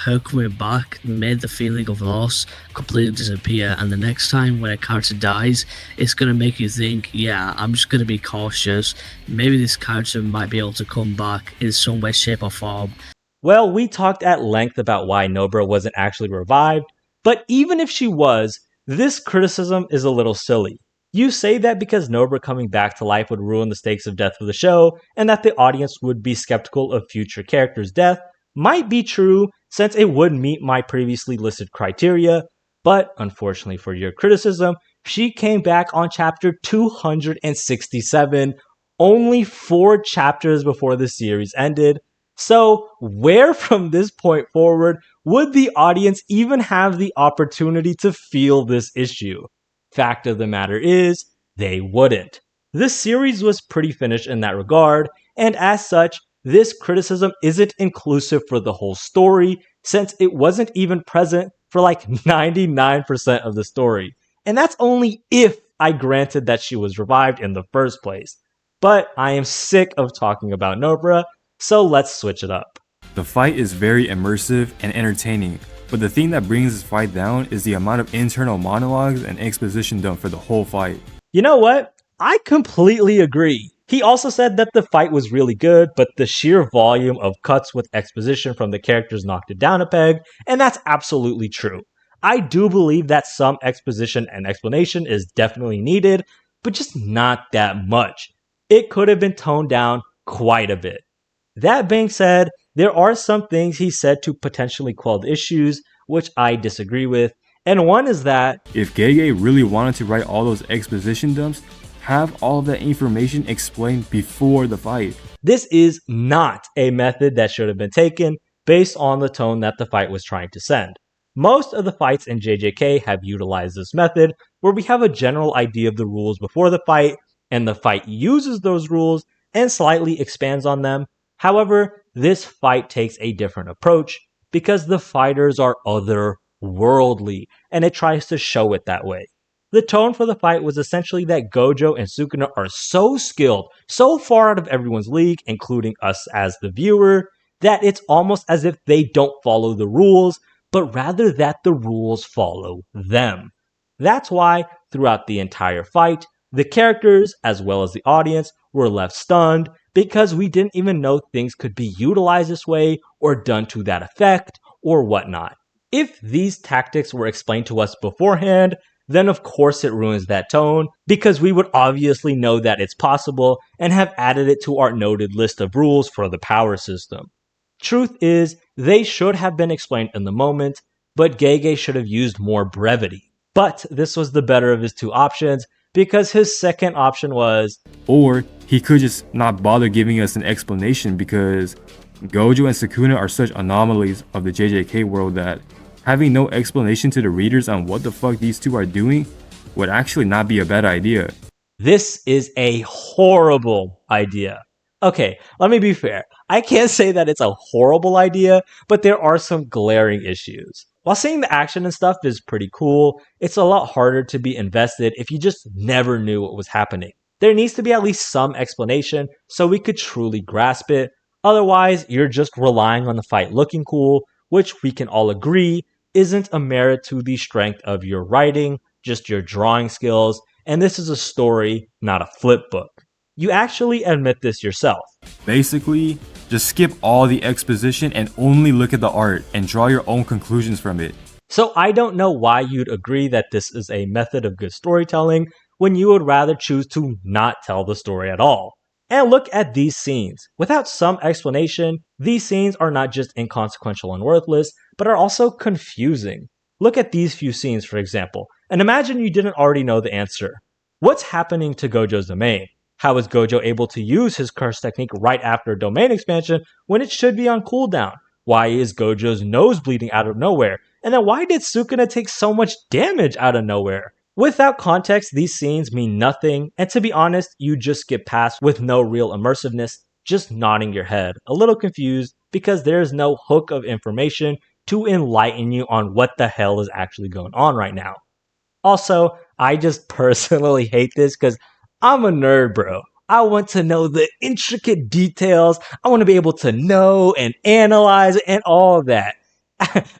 C: Her coming back made the feeling of loss completely disappear, and the next time when a character dies, it's going to make you think, yeah, I'm just going to be cautious. Maybe this character might be able to come back in some way, shape, or form.
A: Well, we talked at length about why Nobara wasn't actually revived, but even if she was, this criticism is a little silly. You say that because Nobara coming back to life would ruin the stakes of death for the show, and that the audience would be skeptical of future characters' death, might be true since it would meet my previously listed criteria, but unfortunately for your criticism, she came back on chapter 267, only 4 chapters before the series ended. So, where from this point forward would the audience even have the opportunity to feel this issue? Fact of the matter is, they wouldn't. This series was pretty finished in that regard, and as such, this criticism isn't inclusive for the whole story, since it wasn't even present for like 99% of the story. And that's only if I granted that she was revived in the first place. But I am sick of talking about Nobara, so let's switch it up.
B: The fight is very immersive and entertaining, but the thing that brings this fight down is the amount of internal monologues and exposition done for the whole fight.
A: You know what? I completely agree. He also said that the fight was really good, but the sheer volume of cuts with exposition from the characters knocked it down a peg, and that's absolutely true. I do believe that some exposition and explanation is definitely needed, but just not that much. It could have been toned down quite a bit. That being said, there are some things he said to potentially quell the issues, which I disagree with, and one is that
B: if Gege really wanted to write all those exposition dumps, have all of that information explained before the fight.
A: This is not a method that should have been taken based on the tone that the fight was trying to send. Most of the fights in JJK have utilized this method, where we have a general idea of the rules before the fight, and the fight uses those rules and slightly expands on them. However, this fight takes a different approach because the fighters are otherworldly, and it tries to show it that way. The tone for the fight was essentially that Gojo and Sukuna are so skilled, so far out of everyone's league, including us as the viewer, that it's almost as if they don't follow the rules, but rather that the rules follow them. That's why, throughout the entire fight, the characters, as well as the audience, were left stunned because we didn't even know things could be utilized this way or done to that effect or whatnot. If these tactics were explained to us beforehand, then of course it ruins that tone because we would obviously know that it's possible and have added it to our noted list of rules for the power system. Truth is, they should have been explained in the moment, but Gege should have used more brevity. But this was the better of his two options because his second option was,
B: or he could just not bother giving us an explanation because Gojo and Sukuna are such anomalies of the JJK world that having no explanation to the readers on what the fuck these two are doing would actually not be a bad idea.
A: This is a horrible idea. Okay, let me be fair. I can't say that it's a horrible idea, but there are some glaring issues. While seeing the action and stuff is pretty cool, it's a lot harder to be invested if you just never knew what was happening. There needs to be at least some explanation so we could truly grasp it. Otherwise, you're just relying on the fight looking cool, which we can all agree isn't a merit to the strength of your writing, just your drawing skills, and this is a story, not a flip book. You actually admit this yourself.
B: Basically, just skip all the exposition and only look at the art and draw your own conclusions from it.
A: So I don't know why you'd agree that this is a method of good storytelling when you would rather choose to not tell the story at all. And look at these scenes. Without some explanation, these scenes are not just inconsequential and worthless, but are also confusing. Look at these few scenes, for example, and imagine you didn't already know the answer. What's happening to Gojo's domain? How is Gojo able to use his curse technique right after domain expansion when it should be on cooldown? Why is Gojo's nose bleeding out of nowhere? And then why did Sukuna take so much damage out of nowhere? Without context, these scenes mean nothing, and to be honest, you just skip past with no real immersiveness, just nodding your head, a little confused because there's no hook of information to enlighten you on what the hell is actually going on right now. Also, I just personally hate this because I'm a nerd, bro. I want to know the intricate details. I want to be able to know and analyze and all of that.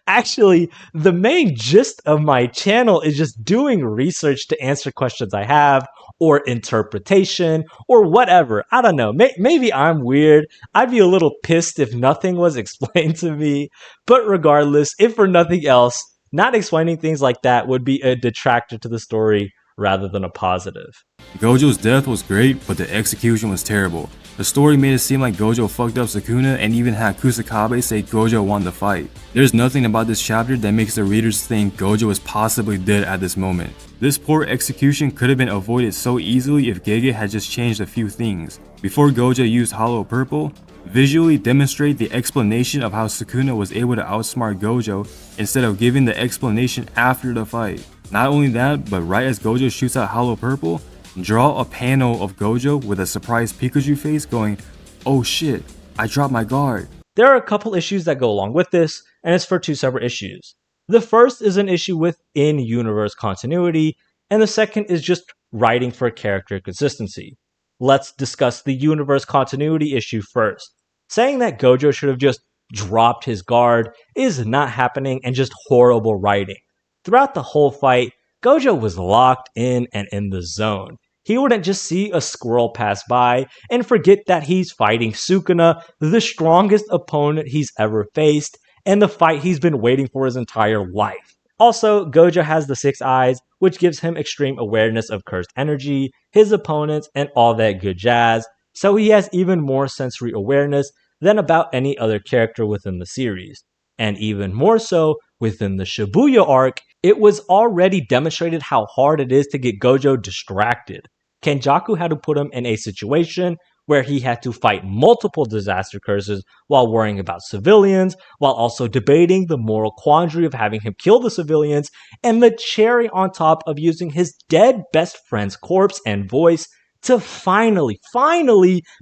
A: Actually, the main gist of my channel is just doing research to answer questions I have, or interpretation, or whatever. I don't know. Maybe I'm weird. I'd be a little pissed if nothing was explained to me. But regardless, if for nothing else, not explaining things like that would be a detractor to the story rather than a positive.
B: Gojo's death was great, but the execution was terrible. The story made it seem like Gojo fucked up Sukuna and even had Kusakabe say Gojo won the fight. There's nothing about this chapter that makes the readers think Gojo is possibly dead at this moment. This poor execution could have been avoided so easily if Gege had just changed a few things. Before Gojo used Hollow Purple, visually demonstrate the explanation of how Sukuna was able to outsmart Gojo instead of giving the explanation after the fight. Not only that, but right as Gojo shoots out Hollow Purple, draw a panel of Gojo with a surprised Pikachu face going, "Oh shit, I dropped my guard."
A: There are a couple issues that go along with this, and it's for two separate issues. The first is an issue with in-universe continuity, and the second is just writing for character consistency. Let's discuss the universe continuity issue first. Saying that Gojo should have just dropped his guard is not happening and just horrible writing. Throughout the whole fight, Gojo was locked in and in the zone. He wouldn't just see a squirrel pass by and forget that he's fighting Sukuna, the strongest opponent he's ever faced, and the fight he's been waiting for his entire life. Also, Gojo has the 6 eyes, which gives him extreme awareness of cursed energy, his opponents, and all that good jazz, so he has even more sensory awareness than about any other character within the series. And even more so, within the Shibuya arc, it was already demonstrated how hard it is to get Gojo distracted. Kenjaku had to put him in a situation where he had to fight multiple disaster curses while worrying about civilians, while also debating the moral quandary of having him kill the civilians, and the cherry on top of using his dead best friend's corpse and voice to finally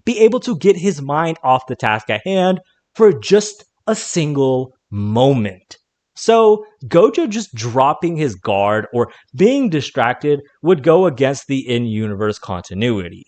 A: be able to get his mind off the task at hand for just a single moment. So, Gojo just dropping his guard or being distracted would go against the in-universe continuity.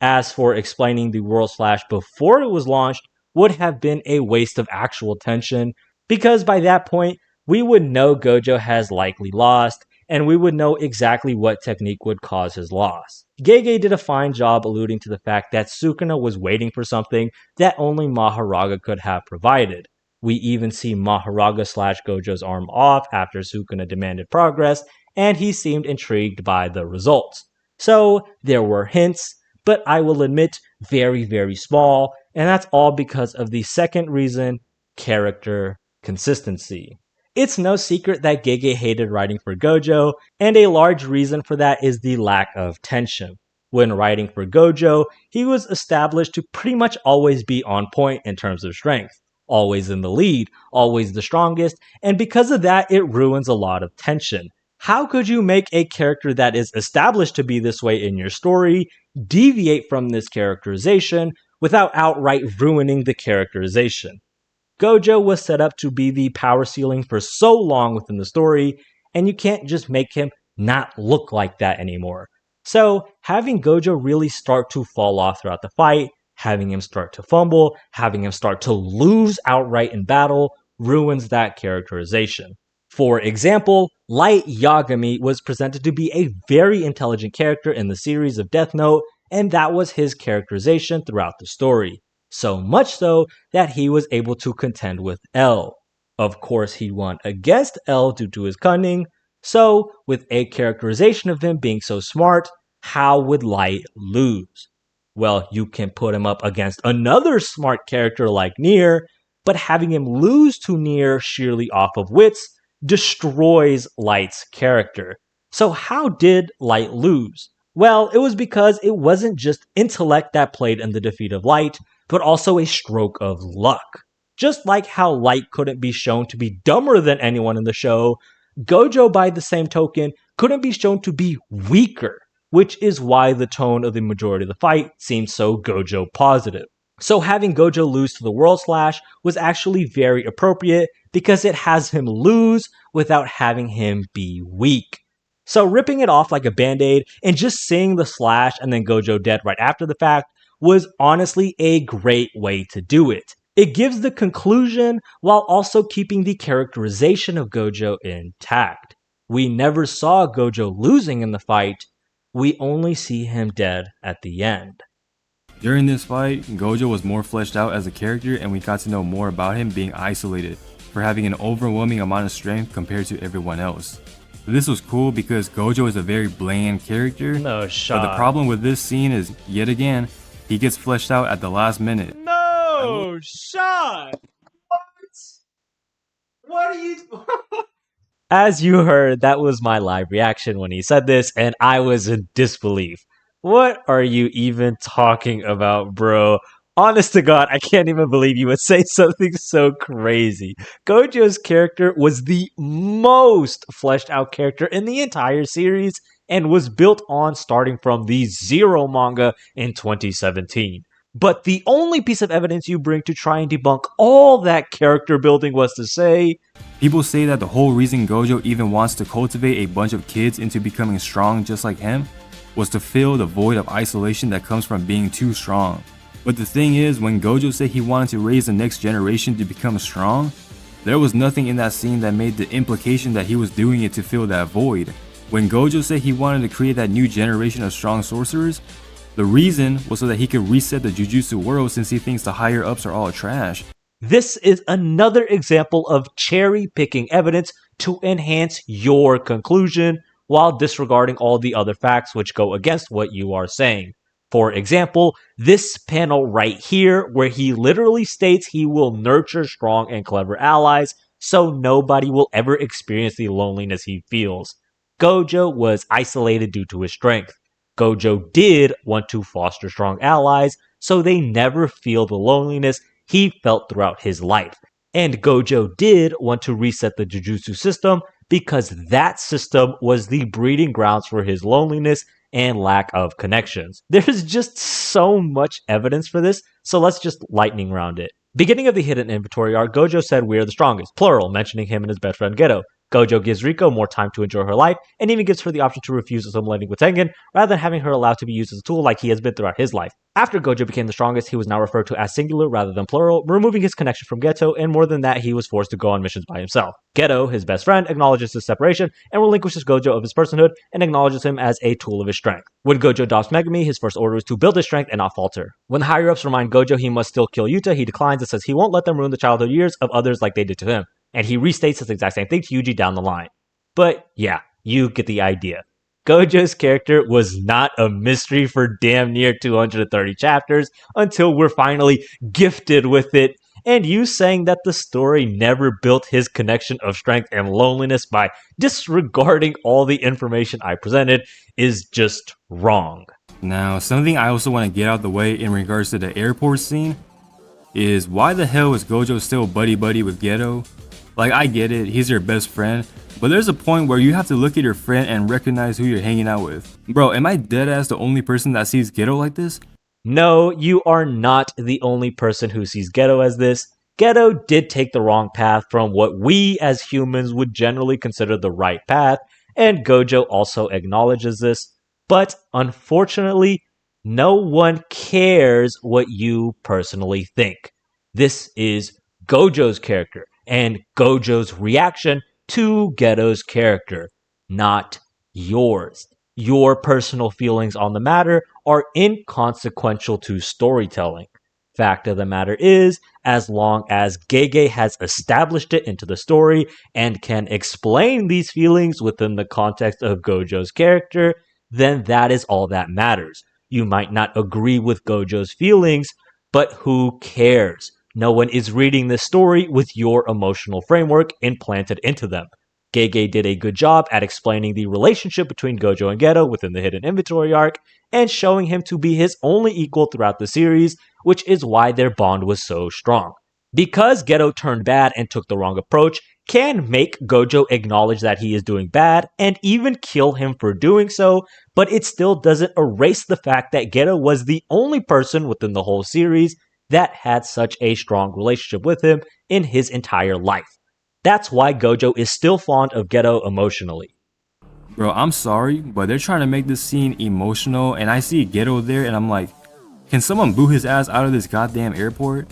A: As for explaining the World Slash before it was launched, would have been a waste of actual tension, because by that point, we would know Gojo has likely lost, and we would know exactly what technique would cause his loss. Gege did a fine job alluding to the fact that Sukuna was waiting for something that only Maharaga could have provided. We even see Maharaga slash Gojo's arm off after Sukuna demanded progress, and he seemed intrigued by the results. So, there were hints, but I will admit, very small, and that's all because of the second reason, character consistency. It's no secret that Gege hated writing for Gojo, and a large reason for that is the lack of tension. When writing for Gojo, he was established to pretty much always be on point in terms of strength. Always in the lead, always the strongest, and because of that, it ruins a lot of tension. How could you make a character that is established to be this way in your story deviate from this characterization without outright ruining the characterization? Gojo was set up to be the power ceiling for so long within the story, and you can't just make him not look like that anymore. So, having Gojo really start to fall off throughout the fight, having him start to fumble, having him start to lose outright in battle, ruins that characterization. For example, Light Yagami was presented to be a very intelligent character in the series of Death Note, and that was his characterization throughout the story. So much so that he was able to contend with L. Of course, he won against L due to his cunning, so with a characterization of him being so smart, how would Light lose? Well, you can put him up against another smart character like Nier, but having him lose to Nier sheerly off of wits destroys Light's character. So how did Light lose? Well, it was because it wasn't just intellect that played in the defeat of Light, but also a stroke of luck. Just like how Light couldn't be shown to be dumber than anyone in the show, Gojo by the same token couldn't be shown to be weaker, which is why the tone of the majority of the fight seems so Gojo positive. So having Gojo lose to the World Slash was actually very appropriate because it has him lose without having him be weak. So ripping it off like a band-aid and just seeing the slash and then Gojo dead right after the fact was honestly a great way to do it. It gives the conclusion while also keeping the characterization of Gojo intact. We never saw Gojo losing in the fight, we only see him dead at the end.
B: During this fight, Gojo was more fleshed out as a character and we got to know more about him being isolated, for having an overwhelming amount of strength compared to everyone else. This was cool because Gojo is a very bland character.
A: No shot.
B: But the problem with this scene is, yet again, he gets fleshed out at the last minute.
A: No shot. What are you? As you heard, that was my live reaction when he said this, and I was in disbelief. What are you even talking about, bro? Honest to God, I can't even believe you would say something so crazy. Gojo's character was the most fleshed out character in the entire series and was built on starting from the Zero manga in 2017. But the only piece of evidence you bring to try and debunk all that character building was to say,
B: people say that the whole reason Gojo even wants to cultivate a bunch of kids into becoming strong just like him was to fill the void of isolation that comes from being too strong. But the thing is, when Gojo said he wanted to raise the next generation to become strong, there was nothing in that scene that made the implication that he was doing it to fill that void. When Gojo said he wanted to create that new generation of strong sorcerers, the reason was so that he could reset the Jujutsu world since he thinks the higher ups are all trash.
A: This is another example of cherry-picking evidence to enhance your conclusion while disregarding all the other facts which go against what you are saying. For example, this panel right here where he literally states he will nurture strong and clever allies so nobody will ever experience the loneliness he feels. Gojo was isolated due to his strength. Gojo did want to foster strong allies so they never feel the loneliness he felt throughout his life. And Gojo did want to reset the Jujutsu system because that system was the breeding grounds for his loneliness and lack of connections. There's just so much evidence for this, so let's just lightning round it. Beginning of the hidden inventory arc, Gojo said we're the strongest, plural, mentioning him and his best friend Geto. Gojo gives Riko more time to enjoy her life, and even gives her the option to refuse assimilating with Tengen, rather than having her allowed to be used as a tool like he has been throughout his life. After Gojo became the strongest, he was now referred to as singular rather than plural, removing his connection from Geto, and more than that, he was forced to go on missions by himself. Geto, his best friend, acknowledges his separation, and relinquishes Gojo of his personhood, and acknowledges him as a tool of his strength. When Gojo adopts Megumi, his first order is to build his strength and not falter. When the higher-ups remind Gojo he must still kill Yuta, he declines and says he won't let them ruin the childhood years of others like they did to him, and he restates this exact same thing to Yuji down the line. But yeah, you get the idea. Gojo's character was not a mystery for damn near 230 chapters until we're finally gifted with it, and you saying that the story never built his connection of strength and loneliness by disregarding all the information I presented is just wrong.
B: Now, something I also want to get out of the way in regards to the airport scene is why the hell is Gojo still buddy-buddy with Geto? Like, I get it, he's your best friend, but there's a point where you have to look at your friend and recognize who you're hanging out with. Bro, am I deadass the only person that sees Geto like this?
A: No, you are not the only person who sees Geto as this. Geto did take the wrong path from what we as humans would generally consider the right path, and Gojo also acknowledges this. But unfortunately, no one cares what you personally think. This is Gojo's character and Gojo's reaction to Geto's character, not yours. Your personal feelings on the matter are inconsequential to storytelling. Fact of the matter is, as long as Gege has established it into the story and can explain these feelings within the context of Gojo's character, then that is all that matters. You might not agree with Gojo's feelings, but who cares? No one is reading this story with your emotional framework implanted into them. Gege did a good job at explaining the relationship between Gojo and Geto within the hidden inventory arc, and showing him to be his only equal throughout the series, which is why their bond was so strong. Because Geto turned bad and took the wrong approach, can make Gojo acknowledge that he is doing bad, and even kill him for doing so, but it still doesn't erase the fact that Geto was the only person within the whole series that had such a strong relationship with him in his entire life. That's why Gojo is still fond of Geto emotionally.
B: Bro, I'm sorry, but they're trying to make this scene emotional, and I see Geto there, and I'm like, can someone boo his ass out of this goddamn airport?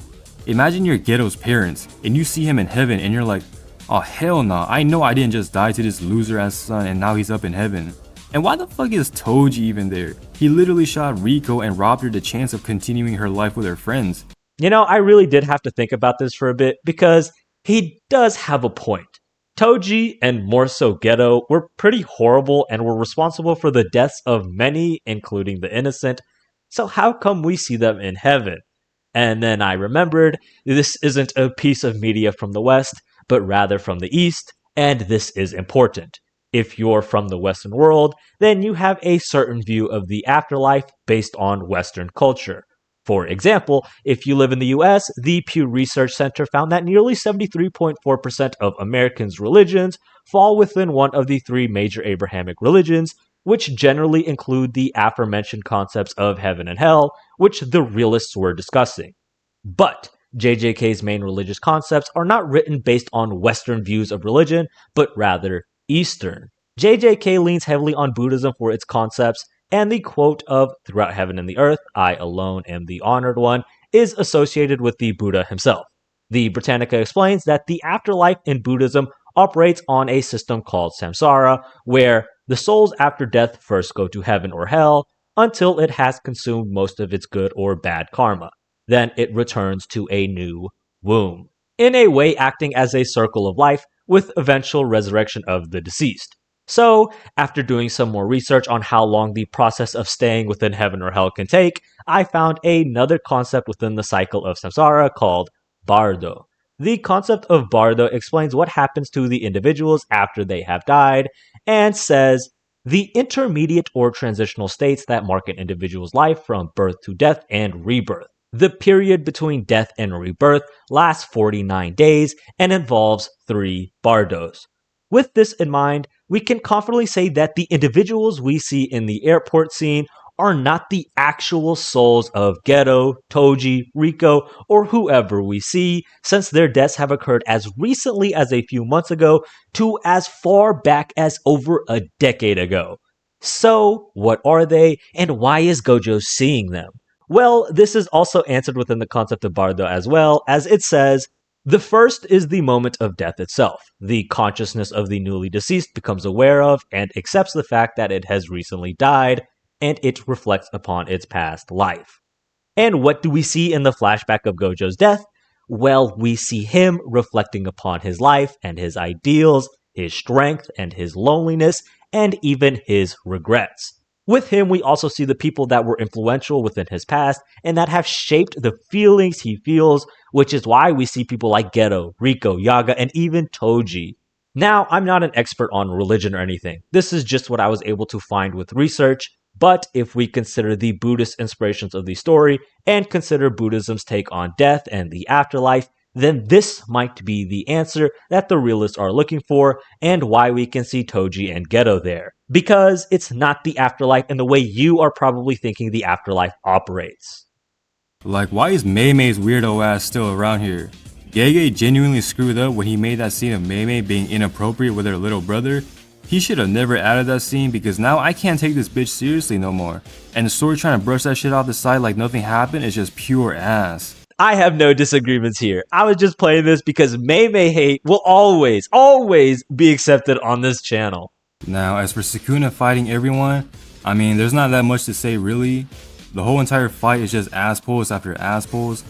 B: Imagine you're Geto's parents, and you see him in heaven, and you're like, oh hell no, I know I didn't just die to this loser ass son, and now he's up in heaven. And why the fuck is Toji even there? He literally shot Riko and robbed her the chance of continuing her life with her friends.
A: You know, I really did have to think about this for a bit, because he does have a point. Toji, and more so Geto, were pretty horrible and were responsible for the deaths of many, including the innocent. So how come we see them in heaven? And then I remembered, this isn't a piece of media from the West, but rather from the East, and this is important. If you're from the Western world, then you have a certain view of the afterlife based on Western culture. For example, if you live in the US, the Pew Research Center found that nearly 73.4% of Americans' religions fall within one of the three major Abrahamic religions, which generally include the aforementioned concepts of heaven and hell, which the realists were discussing. But JJK's main religious concepts are not written based on Western views of religion, but rather Eastern. JJK leans heavily on Buddhism for its concepts, and the quote of "throughout heaven and the earth, I alone am the honored one" is associated with the Buddha himself. The Britannica explains that the afterlife in Buddhism operates on a system called samsara, where the souls after death first go to heaven or hell until it has consumed most of its good or bad karma. Then it returns to a new womb, in a way acting as a circle of life with eventual resurrection of the deceased. So, after doing some more research on how long the process of staying within heaven or hell can take, I found another concept within the cycle of samsara called bardo. The concept of bardo explains what happens to the individuals after they have died, and says, the intermediate or transitional states that mark an individual's life from birth to death and rebirth. The period between death and rebirth lasts 49 days and involves 3 bardos. With this in mind, we can confidently say that the individuals we see in the airport scene are not the actual souls of Geto, Toji, Riko, or whoever we see, since their deaths have occurred as recently as a few months ago to as far back as over a decade ago. So, what are they, and why is Gojo seeing them? Well, this is also answered within the concept of bardo as well, as it says, the first is the moment of death itself. The consciousness of the newly deceased becomes aware of and accepts the fact that it has recently died, and it reflects upon its past life. And what do we see in the flashback of Gojo's death? Well, we see him reflecting upon his life and his ideals, his strength and his loneliness, and even his regrets. With him, we also see the people that were influential within his past and that have shaped the feelings he feels, which is why we see people like Geto, Riko, Yaga, and even Toji. Now, I'm not an expert on religion or anything. This is just what I was able to find with research, but if we consider the Buddhist inspirations of the story and consider Buddhism's take on death and the afterlife, then this might be the answer that the realists are looking for and why we can see Toji and Geto there. Because it's not the afterlife in the way you are probably thinking the afterlife operates.
B: Like, why is Mei Mei's weirdo ass still around here? Gege genuinely screwed up when he made that scene of Mei Mei being inappropriate with her little brother. He should have never added that scene because now I can't take this bitch seriously no more. And the story trying to brush that shit off the side like nothing happened is just pure ass.
A: I have no disagreements here. I was just playing this because Mei Mei hate will always be accepted on this channel.
B: Now, as for Sukuna fighting everyone, I mean, there's not that much to say really. The whole entire fight is just ass pulls after ass pulls.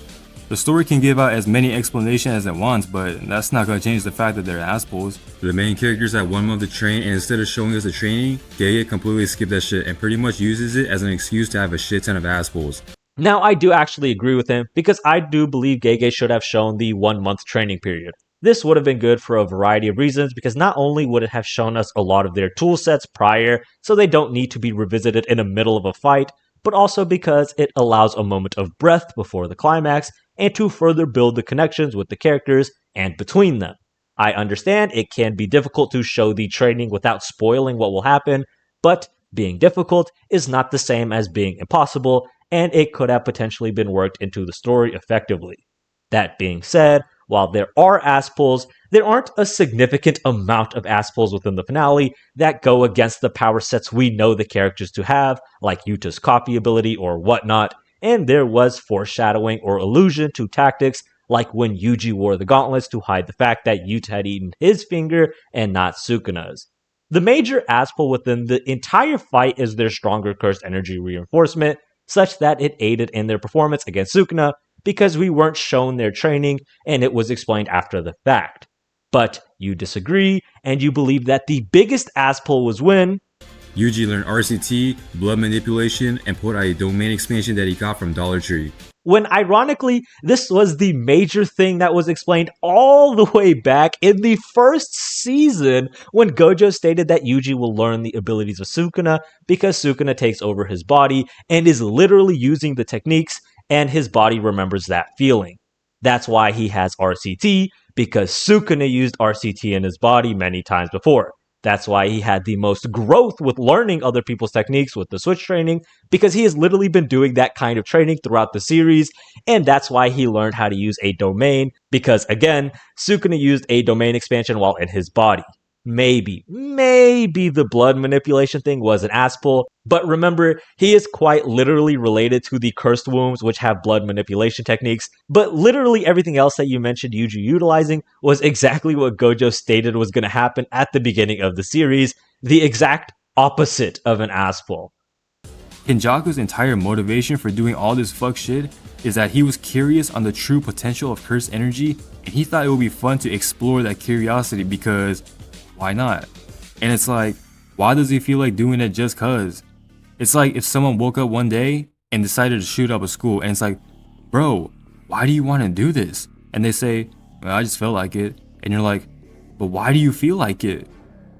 B: The story can give out as many explanations as it wants, but that's not gonna change the fact that they're ass pulls. The main characters at one month to train, and instead of showing us the training, Gege completely skipped that shit and pretty much uses it as an excuse to have a shit ton of ass pulls.
A: Now, I do actually agree with him, because I do believe Gege should have shown the 1 month training period. This would have been good for a variety of reasons, because not only would it have shown us a lot of their tool sets prior, so they don't need to be revisited in the middle of a fight, but also because it allows a moment of breath before the climax, and to further build the connections with the characters and between them. I understand it can be difficult to show the training without spoiling what will happen, but being difficult is not the same as being impossible, and it could have potentially been worked into the story effectively. That being said, while there are ass pulls, there aren't a significant amount of ass pulls within the finale that go against the power sets we know the characters to have, like Yuta's copy ability or whatnot, and there was foreshadowing or allusion to tactics, like when Yuji wore the gauntlets to hide the fact that Yuta had eaten his finger and not Sukuna's. The major ass pull within the entire fight is their stronger cursed energy reinforcement, such that it aided in their performance against Sukuna, because we weren't shown their training and it was explained after the fact. But you disagree, and you believe that the biggest ass pull was when
B: Yuji learned RCT, blood manipulation, and pulled out a domain expansion that he got from Dollar Tree.
A: When ironically, this was the major thing that was explained all the way back in the first season when Gojo stated that Yuji will learn the abilities of Sukuna because Sukuna takes over his body and is literally using the techniques, and his body remembers that feeling. That's why he has RCT, because Sukuna used RCT in his body many times before. That's why he had the most growth with learning other people's techniques with the switch training, because he has literally been doing that kind of training throughout the series, and that's why he learned how to use a domain, because again, Sukuna used a domain expansion while in his body. Maybe the blood manipulation thing was an ass pull, but remember, he is quite literally related to the cursed wombs, which have blood manipulation techniques, but literally everything else that you mentioned Yuji utilizing was exactly what Gojo stated was going to happen at the beginning of the series, the exact opposite of an ass pull.
B: Kenjaku's entire motivation for doing all this fuck shit is that he was curious on the true potential of cursed energy, and he thought it would be fun to explore that curiosity because why not? And it's like, why does he feel like doing it just cuz? It's like if someone woke up one day and decided to shoot up a school, and it's like, bro, why do you want to do this? And they say, well, I just felt like it. And you're like, but why do you feel like it?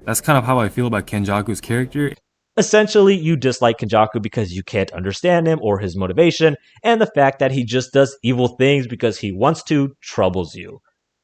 B: That's kind of how I feel about Kenjaku's character.
A: Essentially, you dislike Kenjaku because you can't understand him or his motivation, and the fact that he just does evil things because he wants to troubles you.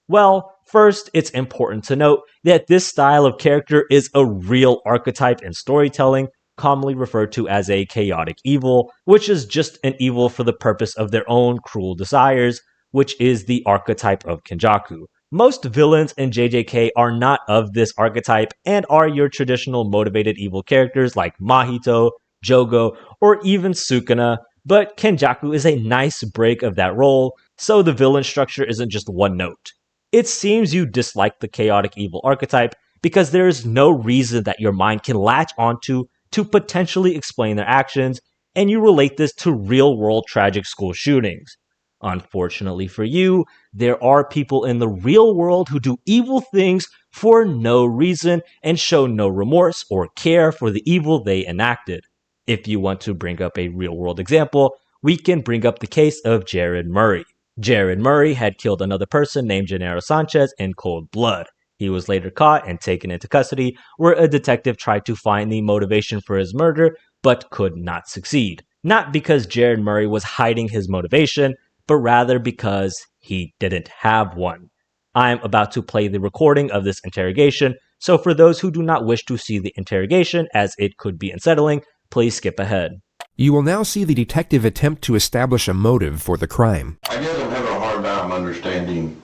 A: Well, first, it's important to note that this style of character is a real archetype in storytelling, commonly referred to as a chaotic evil, which is just an evil for the purpose of their own cruel desires, which is the archetype of Kenjaku. Most villains in JJK are not of this archetype and are your traditional motivated evil characters like Mahito, Jogo, or even Sukuna, but Kenjaku is a nice break of that role, so the villain structure isn't just one note. It seems you dislike the chaotic evil archetype because there is no reason that your mind can latch onto to potentially explain their actions, and you relate this to real-world tragic school shootings. Unfortunately for you, there are people in the real world who do evil things for no reason and show no remorse or care for the evil they enacted. If you want to bring up a real-world example, we can bring up the case of Jared Murray. Jared Murray had killed another person named Gennaro Sanchez in cold blood. He was later caught and taken into custody, where a detective tried to find the motivation for his murder, but could not succeed. Not because Jared Murray was hiding his motivation, but rather because he didn't have one. I'm about to play the recording of this interrogation, so for those who do not wish to see the interrogation as it could be unsettling, please skip ahead.
E: You will now see the detective attempt to establish a motive for the crime.
F: I guess I'm having a hard time understanding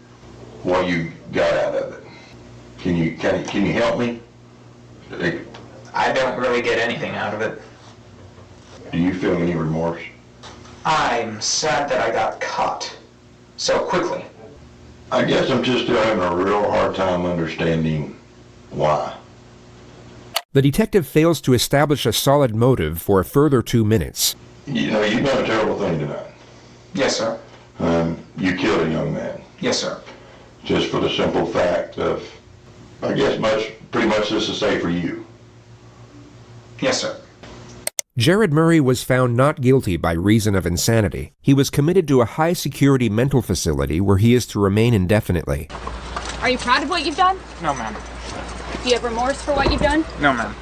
F: what you got out of it. Can you help me?
G: I don't really get anything out of it.
F: Do you feel any remorse?
G: I'm sad that I got caught so quickly.
F: I guess I'm just still having a real hard time understanding why.
E: The detective fails to establish a solid motive for a further 2 minutes.
F: You know, you've done a terrible thing tonight.
G: Yes, sir.
F: You killed a young man.
G: Yes, sir.
F: Just for the simple fact of, I guess pretty much this is safe for you.
G: Yes, sir.
E: Jared Murray was found not guilty by reason of insanity. He was committed to a high-security mental facility where he is to remain indefinitely.
H: Are you proud of what you've done?
G: No, ma'am.
H: Do you have remorse for what you've done?
G: No, ma'am.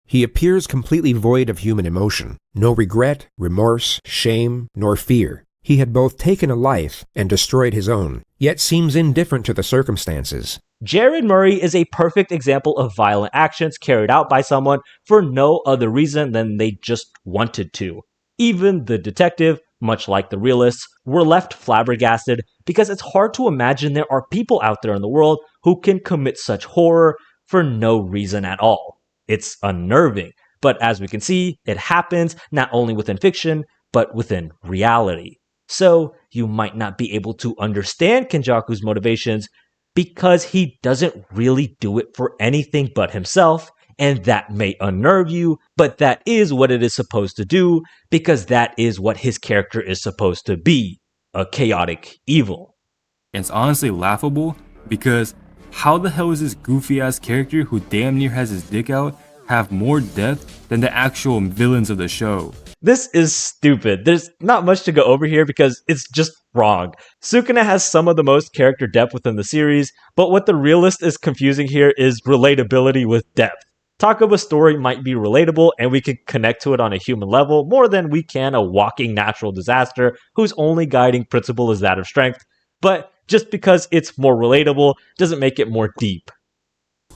E: He appears completely void of human emotion. No regret, remorse, shame, nor fear. He had both taken a life and destroyed his own, yet seems indifferent to the circumstances.
A: Jared Murray is a perfect example of violent actions carried out by someone for no other reason than they just wanted to. Even the detective, much like the realists, were left flabbergasted because it's hard to imagine there are people out there in the world who can commit such horror for no reason at all. It's unnerving, but as we can see, it happens not only within fiction, but within reality. So, you might not be able to understand Kenjaku's motivations because he doesn't really do it for anything but himself, and that may unnerve you, but that is what it is supposed to do because that is what his character is supposed to be, a chaotic evil.
B: It's honestly laughable Because how the hell is this goofy ass character who damn near has his dick out have more depth than the actual villains of the show?
A: This is stupid. There's not much to go over here because it's just wrong. Sukuna has some of the most character depth within the series, but what the realist is confusing here is relatability with depth. Takuba's story might be relatable and we can connect to it on a human level more than we can a walking natural disaster whose only guiding principle is that of strength, but just because it's more relatable doesn't make it more deep.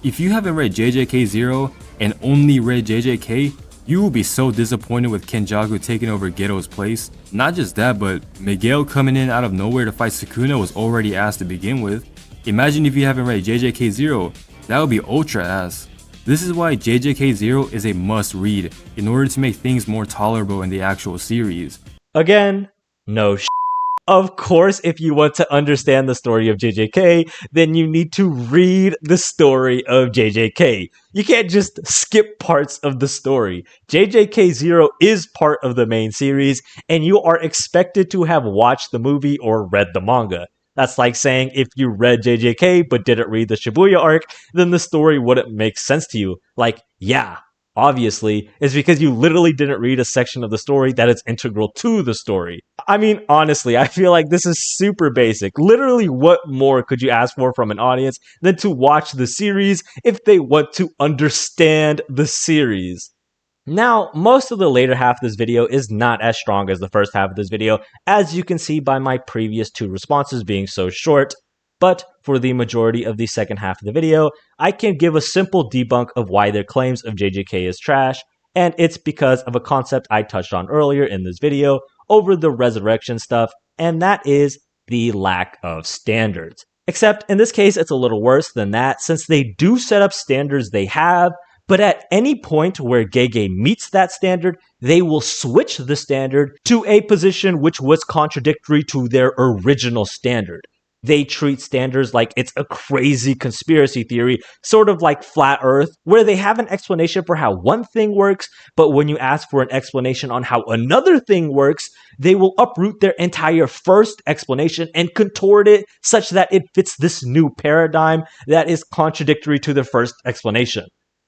B: If you haven't read JJK 0 and only read JJK, you will be so disappointed with Kenjaku taking over Geto's place. Not just that, but Miguel coming in out of nowhere to fight Sukuna was already ass to begin with. Imagine if you haven't read JJK 0, that would be ultra ass. This is why JJK 0 is a must read in order to make things more tolerable in the actual series.
A: Again, no sh**. Of course, if you want to understand the story of JJK, then you need to read the story of JJK. You can't just skip parts of the story. JJK 0 is part of the main series, and you are expected to have watched the movie or read the manga. That's like saying if you read JJK but didn't read the Shibuya arc, then the story wouldn't make sense to you. Like, yeah, obviously, it's because you literally didn't read a section of the story that is integral to the story. I mean, honestly, I feel like this is super basic. Literally, what more could you ask for from an audience than to watch the series if they want to understand the series? Now, most of the later half of this video is not as strong as the first half of this video, as you can see by my previous two responses being so short. But for the majority of the second half of the video, I can give a simple debunk of why their claims of JJK is trash, and it's because of a concept I touched on earlier in this video over the resurrection stuff, and that is the lack of standards. Except in this case, it's a little worse than that, since they do set up standards they have, but at any point where Gege meets that standard, they will switch the standard to a position which was contradictory to their original standard. They treat standards like it's a crazy conspiracy theory, sort of like Flat Earth, where they have an explanation for how one thing works, but when you ask for an explanation on how another thing works, they will uproot their entire first explanation and contort it such that it fits this new paradigm that is contradictory to the first explanation.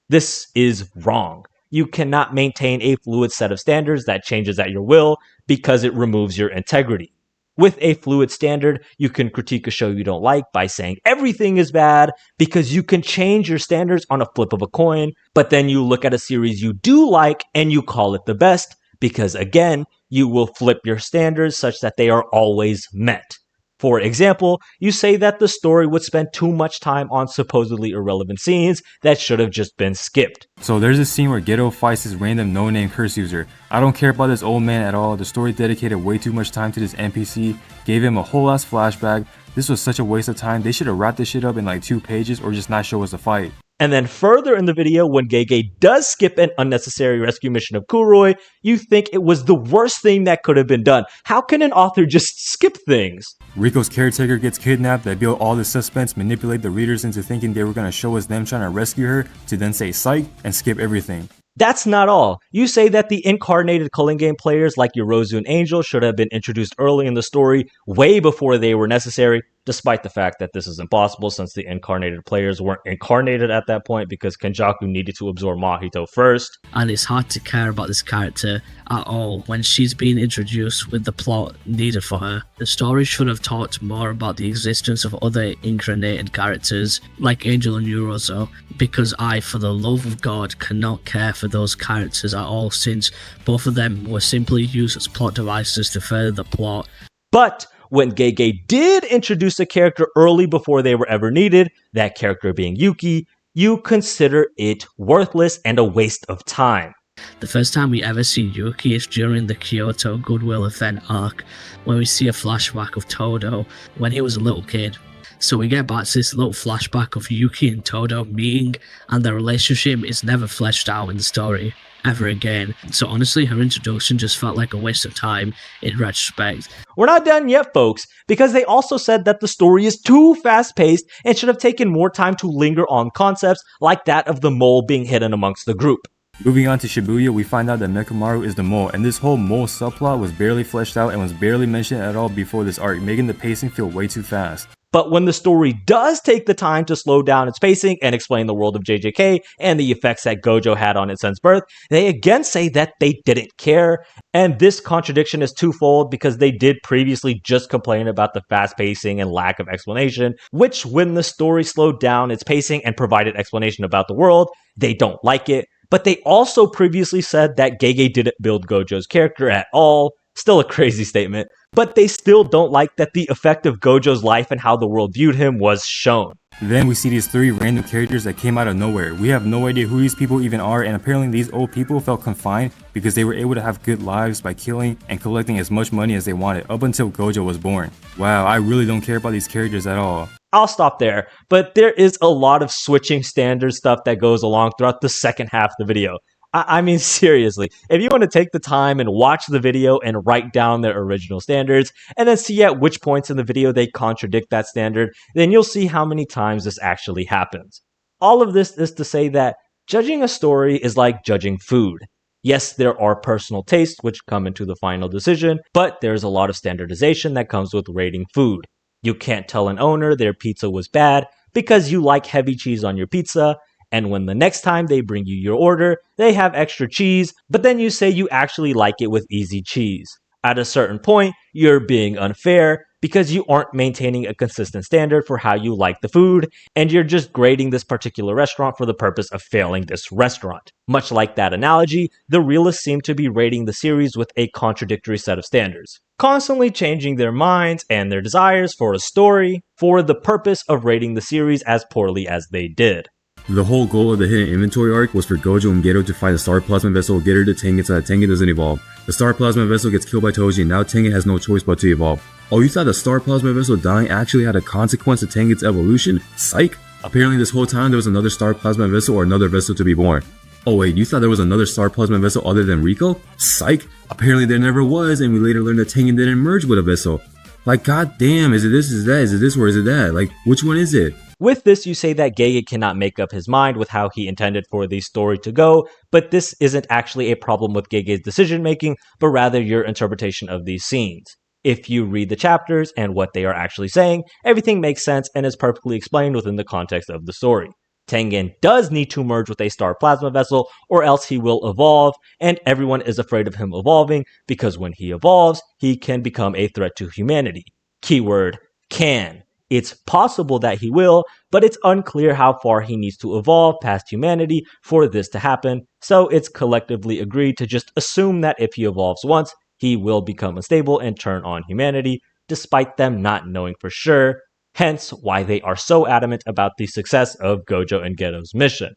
A: This is wrong. You cannot maintain a fluid set of standards that changes at your will because it removes your integrity. With a fluid standard, you can critique a show you don't like by saying everything is bad because you can change your standards on a flip of a coin, but then you look at a series you do like and you call it the best because, again, you will flip your standards such that they are always met. For example, you say that the story would spend too much time on supposedly irrelevant scenes that should have just been skipped.
B: So there's a scene where Geto fights this random no-name curse user. I don't care about this old man at all. The story dedicated way too much time to this NPC, gave him a whole ass flashback. This was such a waste of time. They should have wrapped this shit up in like 2 pages or just not show us the fight.
A: And then further in the video, when Gege does skip an unnecessary rescue mission of Kuroi, you think it was the worst thing that could have been done. How can an author just skip things?
B: Rico's caretaker gets kidnapped. They build all the suspense, manipulate the readers into thinking they were going to show us them trying to rescue her, to then say psych and skip everything.
A: That's not all. You say that the incarnated culling game players like Yorozu and Angel should have been introduced early in the story, way before they were necessary, despite the fact that this is impossible since the incarnated players weren't incarnated at that point because Kenjaku needed to absorb Mahito first.
C: And it's hard to care about this character at all when she's being introduced with the plot needed for her. The story should have talked more about the existence of other incarnated characters like Angel and Yorozu, because I, for the love of God, cannot care for those characters at all since both of them were simply used as plot devices to further the plot.
A: But when Gege did introduce a character early before they were ever needed, that character being Yuki, you consider it worthless and a waste of time.
C: The first time we ever see Yuki is during the Kyoto Goodwill event arc, where we see a flashback of Todo when he was a little kid. So we get back to this little flashback of Yuki and Todo meeting, and their relationship is never fleshed out in the story ever again. So honestly, her introduction just felt like a waste of time in retrospect.
A: We're not done yet, folks, because they also said that the story is too fast-paced and should have taken more time to linger on concepts like that of the mole being hidden amongst the group.
B: Moving on to Shibuya, we find out that Mekamaru is the mole, and this whole mole subplot was barely fleshed out and was barely mentioned at all before this arc, making the pacing feel way too fast.
A: But when the story does take the time to slow down its pacing and explain the world of JJK and the effects that Gojo had on it since birth, they again say that they didn't care. And this contradiction is twofold because they did previously just complain about the fast pacing and lack of explanation, which when the story slowed down its pacing and provided explanation about the world, they don't like it. But they also previously said that Gege didn't build Gojo's character at all. Still a crazy statement. But they still don't like that the effect of Gojo's life and how the world viewed him was shown.
B: Then we see these 3 random characters that came out of nowhere. We have no idea who these people even are, and apparently these old people felt confined because they were able to have good lives by killing and collecting as much money as they wanted up until Gojo was born. Wow, I really don't care about these characters at all.
A: I'll stop there, but there is a lot of switching standard stuff that goes along throughout the second half of the video. I mean, seriously, if you want to take the time and watch the video and write down their original standards, and then see at which points in the video they contradict that standard, then you'll see how many times this actually happens. All of this is to say that judging a story is like judging food. Yes, there are personal tastes which come into the final decision, but there's a lot of standardization that comes with rating food. You can't tell an owner their pizza was bad because you like heavy cheese on your pizza, and when the next time they bring you your order, they have extra cheese, but then you say you actually like it with easy cheese. At a certain point, you're being unfair because you aren't maintaining a consistent standard for how you like the food, and you're just grading this particular restaurant for the purpose of failing this restaurant. Much like that analogy, the realists seem to be rating the series with a contradictory set of standards, constantly changing their minds and their desires for a story for the purpose of rating the series as poorly as they did.
B: The whole goal of the hidden inventory arc was for Gojo and Geto to find a star plasma vessel, get her to Tengen so that Tengen doesn't evolve. The star plasma vessel gets killed by Toji, and now Tengen has no choice but to evolve. Oh, you thought the star plasma vessel dying actually had a consequence to Tengen's evolution? Psych! Apparently this whole time there was another star plasma vessel or another vessel to be born. Oh wait, you thought there was another star plasma vessel other than Rico? Psych! Apparently there never was, and we later learned that Tengen didn't merge with a vessel. Like, goddamn, is it this, is it that, is it this, or is it that? Like, which one is it?
A: With this, you say that Gege cannot make up his mind with how he intended for the story to go, but this isn't actually a problem with Gege's decision making, but rather your interpretation of these scenes. If you read the chapters and what they are actually saying, everything makes sense and is perfectly explained within the context of the story. Tengen does need to merge with a star plasma vessel or else he will evolve, and everyone is afraid of him evolving because when he evolves, he can become a threat to humanity. Keyword, can. It's possible that he will, but it's unclear how far he needs to evolve past humanity for this to happen, so it's collectively agreed to just assume that if he evolves once, he will become unstable and turn on humanity, despite them not knowing for sure, hence why they are so adamant about the success of Gojo and Geto's mission.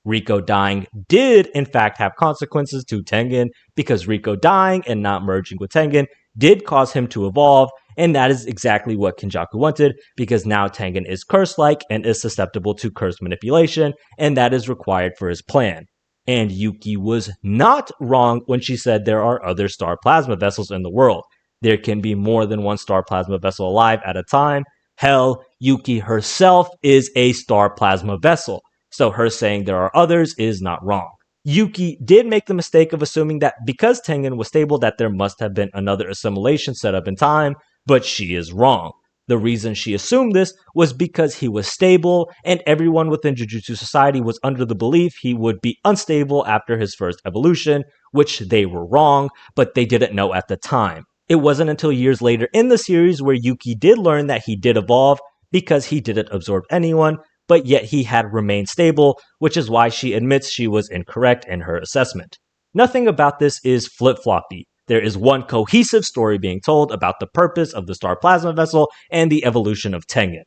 A: Rico dying did in fact have consequences to Tengen, because Rico dying and not merging with Tengen did cause him to evolve, and that is exactly what Kenjaku wanted, because now Tengen is curse-like and is susceptible to curse manipulation, and that is required for his plan. And Yuki was not wrong when she said there are other star plasma vessels in the world. There can be more than one star plasma vessel alive at a time. Hell, Yuki herself is a star plasma vessel, so her saying there are others is not wrong. Yuki did make the mistake of assuming that because Tengen was stable that there must have been another assimilation set up in time, but she is wrong. The reason she assumed this was because he was stable, and everyone within Jujutsu Society was under the belief he would be unstable after his first evolution, which they were wrong, but they didn't know at the time. It wasn't until years later in the series where Yuki did learn that he did evolve, because he didn't absorb anyone, but yet he had remained stable, which is why she admits she was incorrect in her assessment. Nothing about this is flip-floppy. There is one cohesive story being told about the purpose of the star plasma vessel and the evolution of Tengen.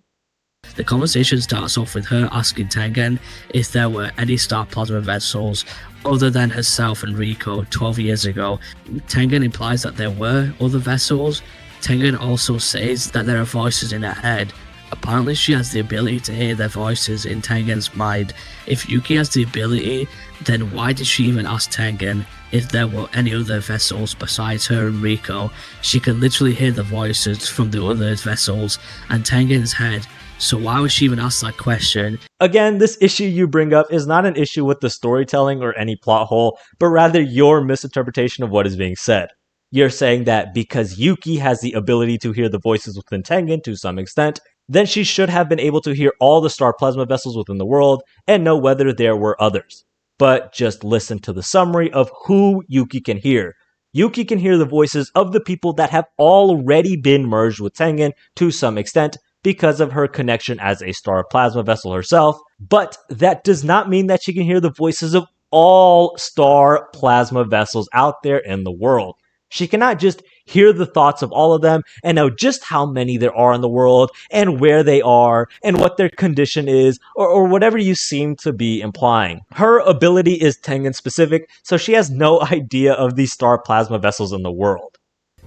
C: The conversation starts off with her asking Tengen if there were any star plasma vessels other than herself and Rico 12 years ago. Tengen implies that there were other vessels. Tengen also says that there are voices in her head. Apparently she has the ability to hear their voices in Tengen's mind. If Yuki has the ability, then why did she even ask Tengen if there were any other vessels besides her and Rico? She can literally hear the voices from the other vessels and Tengen's head, so why would she even ask that question?
A: Again, this issue you bring up is not an issue with the storytelling or any plot hole, but rather your misinterpretation of what is being said. You're saying that because Yuki has the ability to hear the voices within Tengen to some extent, then she should have been able to hear all the star plasma vessels within the world and know whether there were others. But just listen to the summary of who Yuki can hear. Yuki can hear the voices of the people that have already been merged with Tengen to some extent because of her connection as a star plasma vessel herself, but that does not mean that she can hear the voices of all star plasma vessels out there in the world. She cannot just hear the thoughts of all of them and know just how many there are in the world and where they are and what their condition is or whatever you seem to be implying. Her ability is Tengen specific, so she has no idea of the star plasma vessels in the world.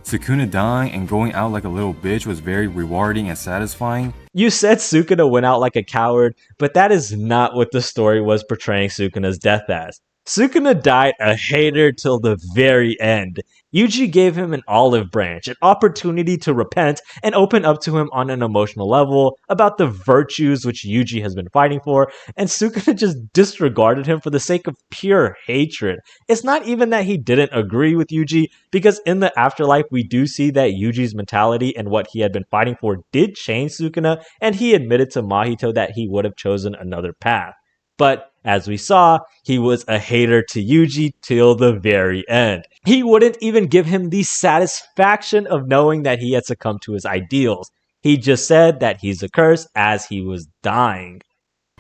B: Sukuna dying and going out like a little bitch was very rewarding and satisfying.
A: You said Sukuna went out like a coward, but that is not what the story was portraying Sukuna's death as. Sukuna died a hater till the very end. Yuji gave him an olive branch, an opportunity to repent and open up to him on an emotional level about the virtues which Yuji has been fighting for, and Sukuna just disregarded him for the sake of pure hatred. It's not even that he didn't agree with Yuji, because in the afterlife we do see that Yuji's mentality and what he had been fighting for did change Sukuna, and he admitted to Mahito that he would have chosen another path. But as we saw, he was a hater to Yuji till the very end. He wouldn't even give him the satisfaction of knowing that he had succumbed to his ideals. He just said that he's a curse as he was dying.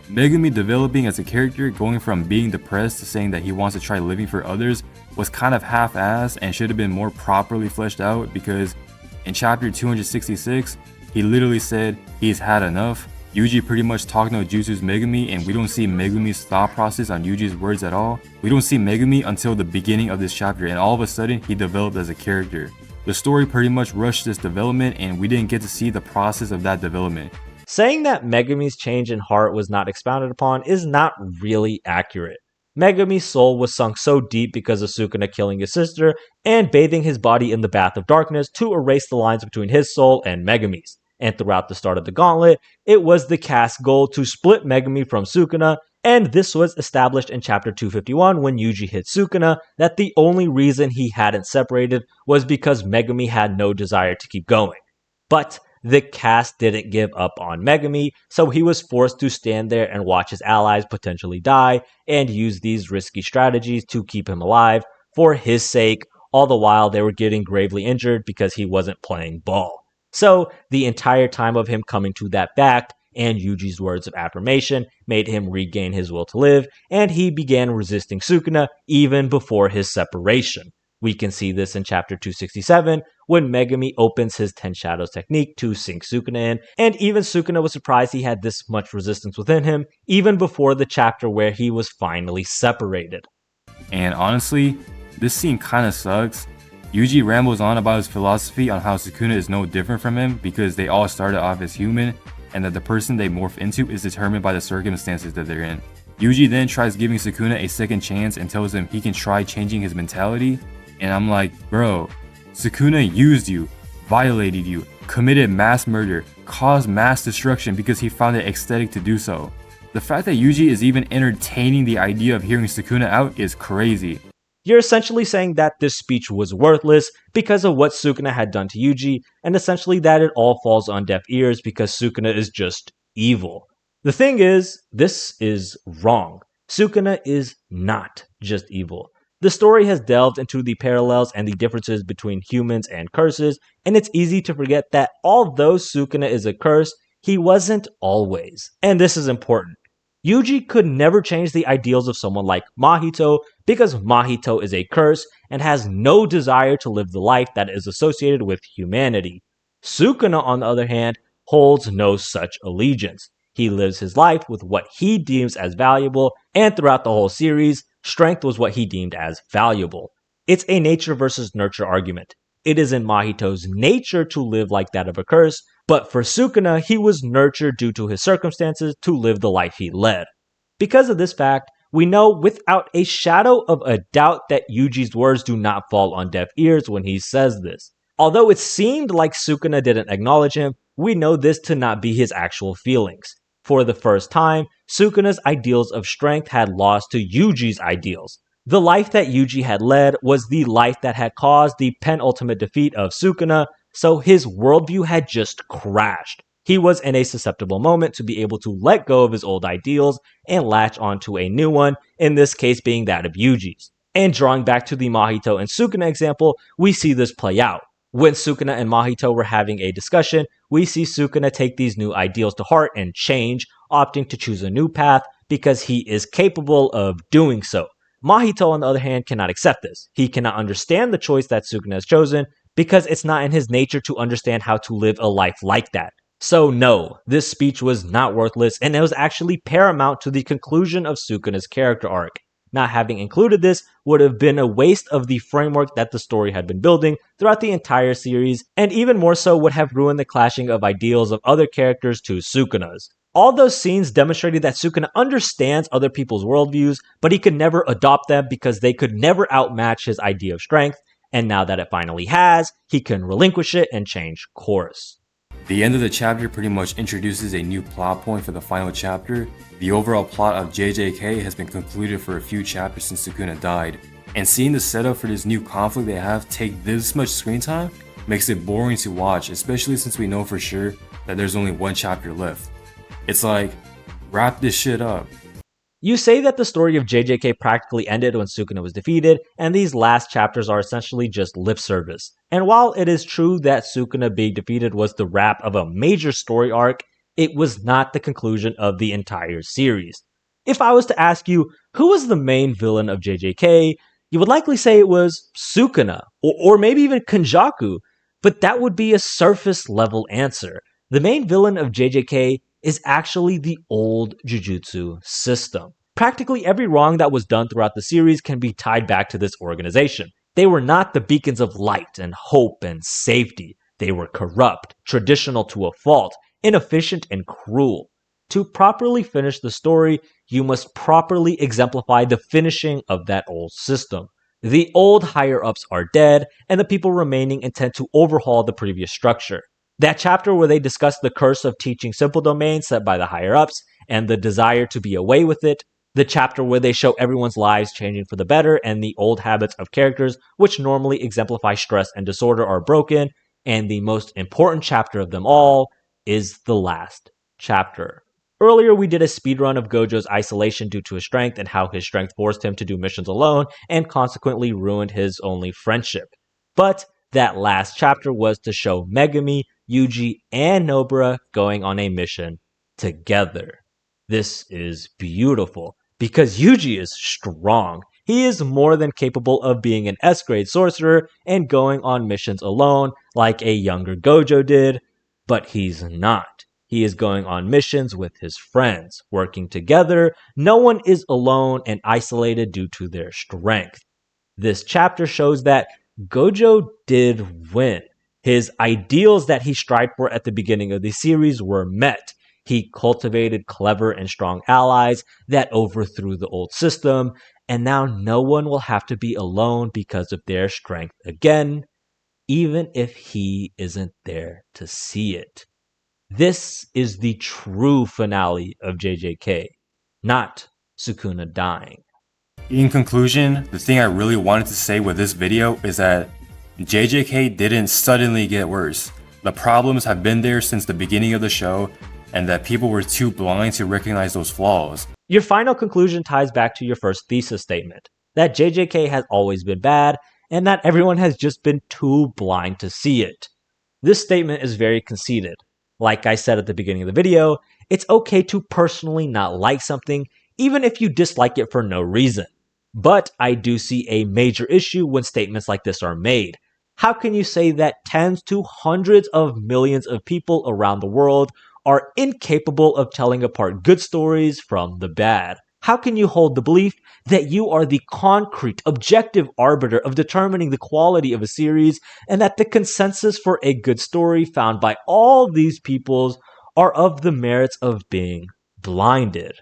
B: Megumi developing as a character, going from being depressed to saying that he wants to try living for others, was kind of half-assed and should have been more properly fleshed out, because in chapter 266, he literally said he's had enough. Yuji pretty much talked no Jutsu's Megumi, and we don't see Megumi's thought process on Yuji's words at all. We don't see Megumi until the beginning of this chapter, and all of a sudden he developed as a character. The story pretty much rushed this development, and we didn't get to see the process of that development.
A: Saying that Megumi's change in heart was not expounded upon is not really accurate. Megumi's soul was sunk so deep because of Sukuna killing his sister and bathing his body in the bath of darkness to erase the lines between his soul and Megumi's. And throughout the start of the gauntlet, it was the cast's goal to split Megumi from Sukuna, and this was established in chapter 251 when Yuji hit Sukuna that the only reason he hadn't separated was because Megumi had no desire to keep going. But the cast didn't give up on Megumi, so he was forced to stand there and watch his allies potentially die and use these risky strategies to keep him alive for his sake, all the while they were getting gravely injured because he wasn't playing ball. So the entire time of him coming to that fact and Yuji's words of affirmation made him regain his will to live, and he began resisting Sukuna even before his separation. We can see this in chapter 267 when Megumi opens his 10 Shadows technique to sink Sukuna in, and even Sukuna was surprised he had this much resistance within him even before the chapter where he was finally separated.
B: And honestly, this scene kinda sucks. Yuji rambles on about his philosophy on how Sukuna is no different from him because they all started off as human, and that the person they morph into is determined by the circumstances that they're in. Yuji then tries giving Sukuna a second chance and tells him he can try changing his mentality, and I'm like, bro, Sukuna used you, violated you, committed mass murder, caused mass destruction because he found it aesthetic to do so. The fact that Yuji is even entertaining the idea of hearing Sukuna out is crazy.
A: You're essentially saying that this speech was worthless because of what Sukuna had done to Yuji, and essentially that it all falls on deaf ears because Sukuna is just evil. The thing is, this is wrong. Sukuna is not just evil. The story has delved into the parallels and the differences between humans and curses, and it's easy to forget that although Sukuna is a curse, he wasn't always. And this is important. Yuji could never change the ideals of someone like Mahito because Mahito is a curse and has no desire to live the life that is associated with humanity. Sukuna, on the other hand, holds no such allegiance. He lives his life with what he deems as valuable, and throughout the whole series, strength was what he deemed as valuable. It's a nature versus nurture argument. It is in Mahito's nature to live like that of a curse, but for Sukuna, he was nurtured due to his circumstances to live the life he led. Because of this fact, we know without a shadow of a doubt that Yuji's words do not fall on deaf ears when he says this. Although it seemed like Sukuna didn't acknowledge him, we know this to not be his actual feelings. For the first time, Sukuna's ideals of strength had lost to Yuji's ideals. The life that Yuji had led was the life that had caused the penultimate defeat of Sukuna, so his worldview had just crashed. He was in a susceptible moment to be able to let go of his old ideals and latch onto a new one, in this case being that of Yuji's. And drawing back to the Mahito and Sukuna example, we see this play out. When Sukuna and Mahito were having a discussion, we see Sukuna take these new ideals to heart and change, opting to choose a new path because he is capable of doing so. Mahito, on the other hand, cannot accept this. He cannot understand the choice that Sukuna has chosen because it's not in his nature to understand how to live a life like that. So no, this speech was not worthless, and it was actually paramount to the conclusion of Sukuna's character arc. Not having included this would have been a waste of the framework that the story had been building throughout the entire series, and even more so would have ruined the clashing of ideals of other characters to Sukuna's. All those scenes demonstrated that Sukuna understands other people's worldviews, but he could never adopt them because they could never outmatch his idea of strength, and now that it finally has, he can relinquish it and change course.
B: The end of the chapter pretty much introduces a new plot point for the final chapter. The overall plot of JJK has been concluded for a few chapters since Sukuna died, and seeing the setup for this new conflict they have take this much screen time makes it boring to watch, especially since we know for sure that there's only one chapter left. It's like, wrap this shit up.
A: You say that the story of JJK practically ended when Sukuna was defeated, and these last chapters are essentially just lip service. And while it is true that Sukuna being defeated was the wrap of a major story arc, it was not the conclusion of the entire series. If I was to ask you, who was the main villain of JJK, you would likely say it was Sukuna, or maybe even Kenjaku, but that would be a surface level answer. The main villain of JJK is actually the old Jujutsu system. Practically every wrong that was done throughout the series can be tied back to this organization. They were not the beacons of light and hope and safety. They were corrupt, traditional to a fault, inefficient and cruel. To properly finish the story, you must properly exemplify the finishing of that old system. The old higher-ups are dead, and the people remaining intend to overhaul the previous structure. That chapter where they discuss the curse of teaching simple domains set by the higher-ups and the desire to be away with it, the chapter where they show everyone's lives changing for the better and the old habits of characters which normally exemplify stress and disorder are broken, and the most important chapter of them all is the last chapter. Earlier we did a speedrun of Gojo's isolation due to his strength and how his strength forced him to do missions alone and consequently ruined his only friendship. But that last chapter was to show Megumi, Yuji, and Nobara going on a mission together. This is beautiful because Yuji is strong. He is more than capable of being an S-grade sorcerer and going on missions alone like a younger Gojo did, but he's not. He is going on missions with his friends, working together. No one is alone and isolated due to their strength. This chapter shows that Gojo did win. His ideals that he strived for at the beginning of the series were met. He cultivated clever and strong allies that overthrew the old system, and now no one will have to be alone because of their strength again, even if he isn't there to see it. This is the true finale of JJK, not Sukuna dying.
B: In conclusion, the thing I really wanted to say with this video is that JJK didn't suddenly get worse. The problems have been there since the beginning of the show, and that people were too blind to recognize those flaws.
A: Your final conclusion ties back to your first thesis statement, that JJK has always been bad, and that everyone has just been too blind to see it. This statement is very conceited. Like I said at the beginning of the video, it's okay to personally not like something, even if you dislike it for no reason. But I do see a major issue when statements like this are made. How can you say that tens to hundreds of millions of people around the world are incapable of telling apart good stories from the bad? How can you hold the belief that you are the concrete, objective arbiter of determining the quality of a series, and that the consensus for a good story found by all these peoples are of the merits of being blinded?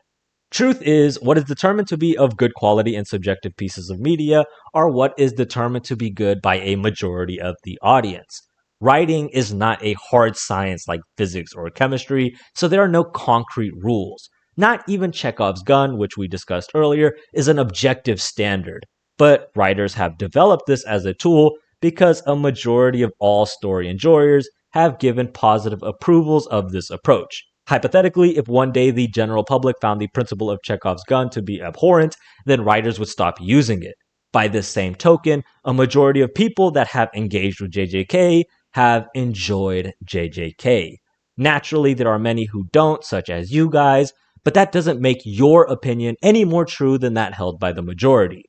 A: Truth is, what is determined to be of good quality in subjective pieces of media are what is determined to be good by a majority of the audience. Writing is not a hard science like physics or chemistry, so there are no concrete rules. Not even Chekhov's gun, which we discussed earlier, is an objective standard. But writers have developed this as a tool because a majority of all story enjoyers have given positive approvals of this approach. Hypothetically, if one day the general public found the principle of Chekhov's gun to be abhorrent, then writers would stop using it. By this same token, a majority of people that have engaged with JJK have enjoyed JJK. Naturally, there are many who don't, such as you guys, but that doesn't make your opinion any more true than that held by the majority.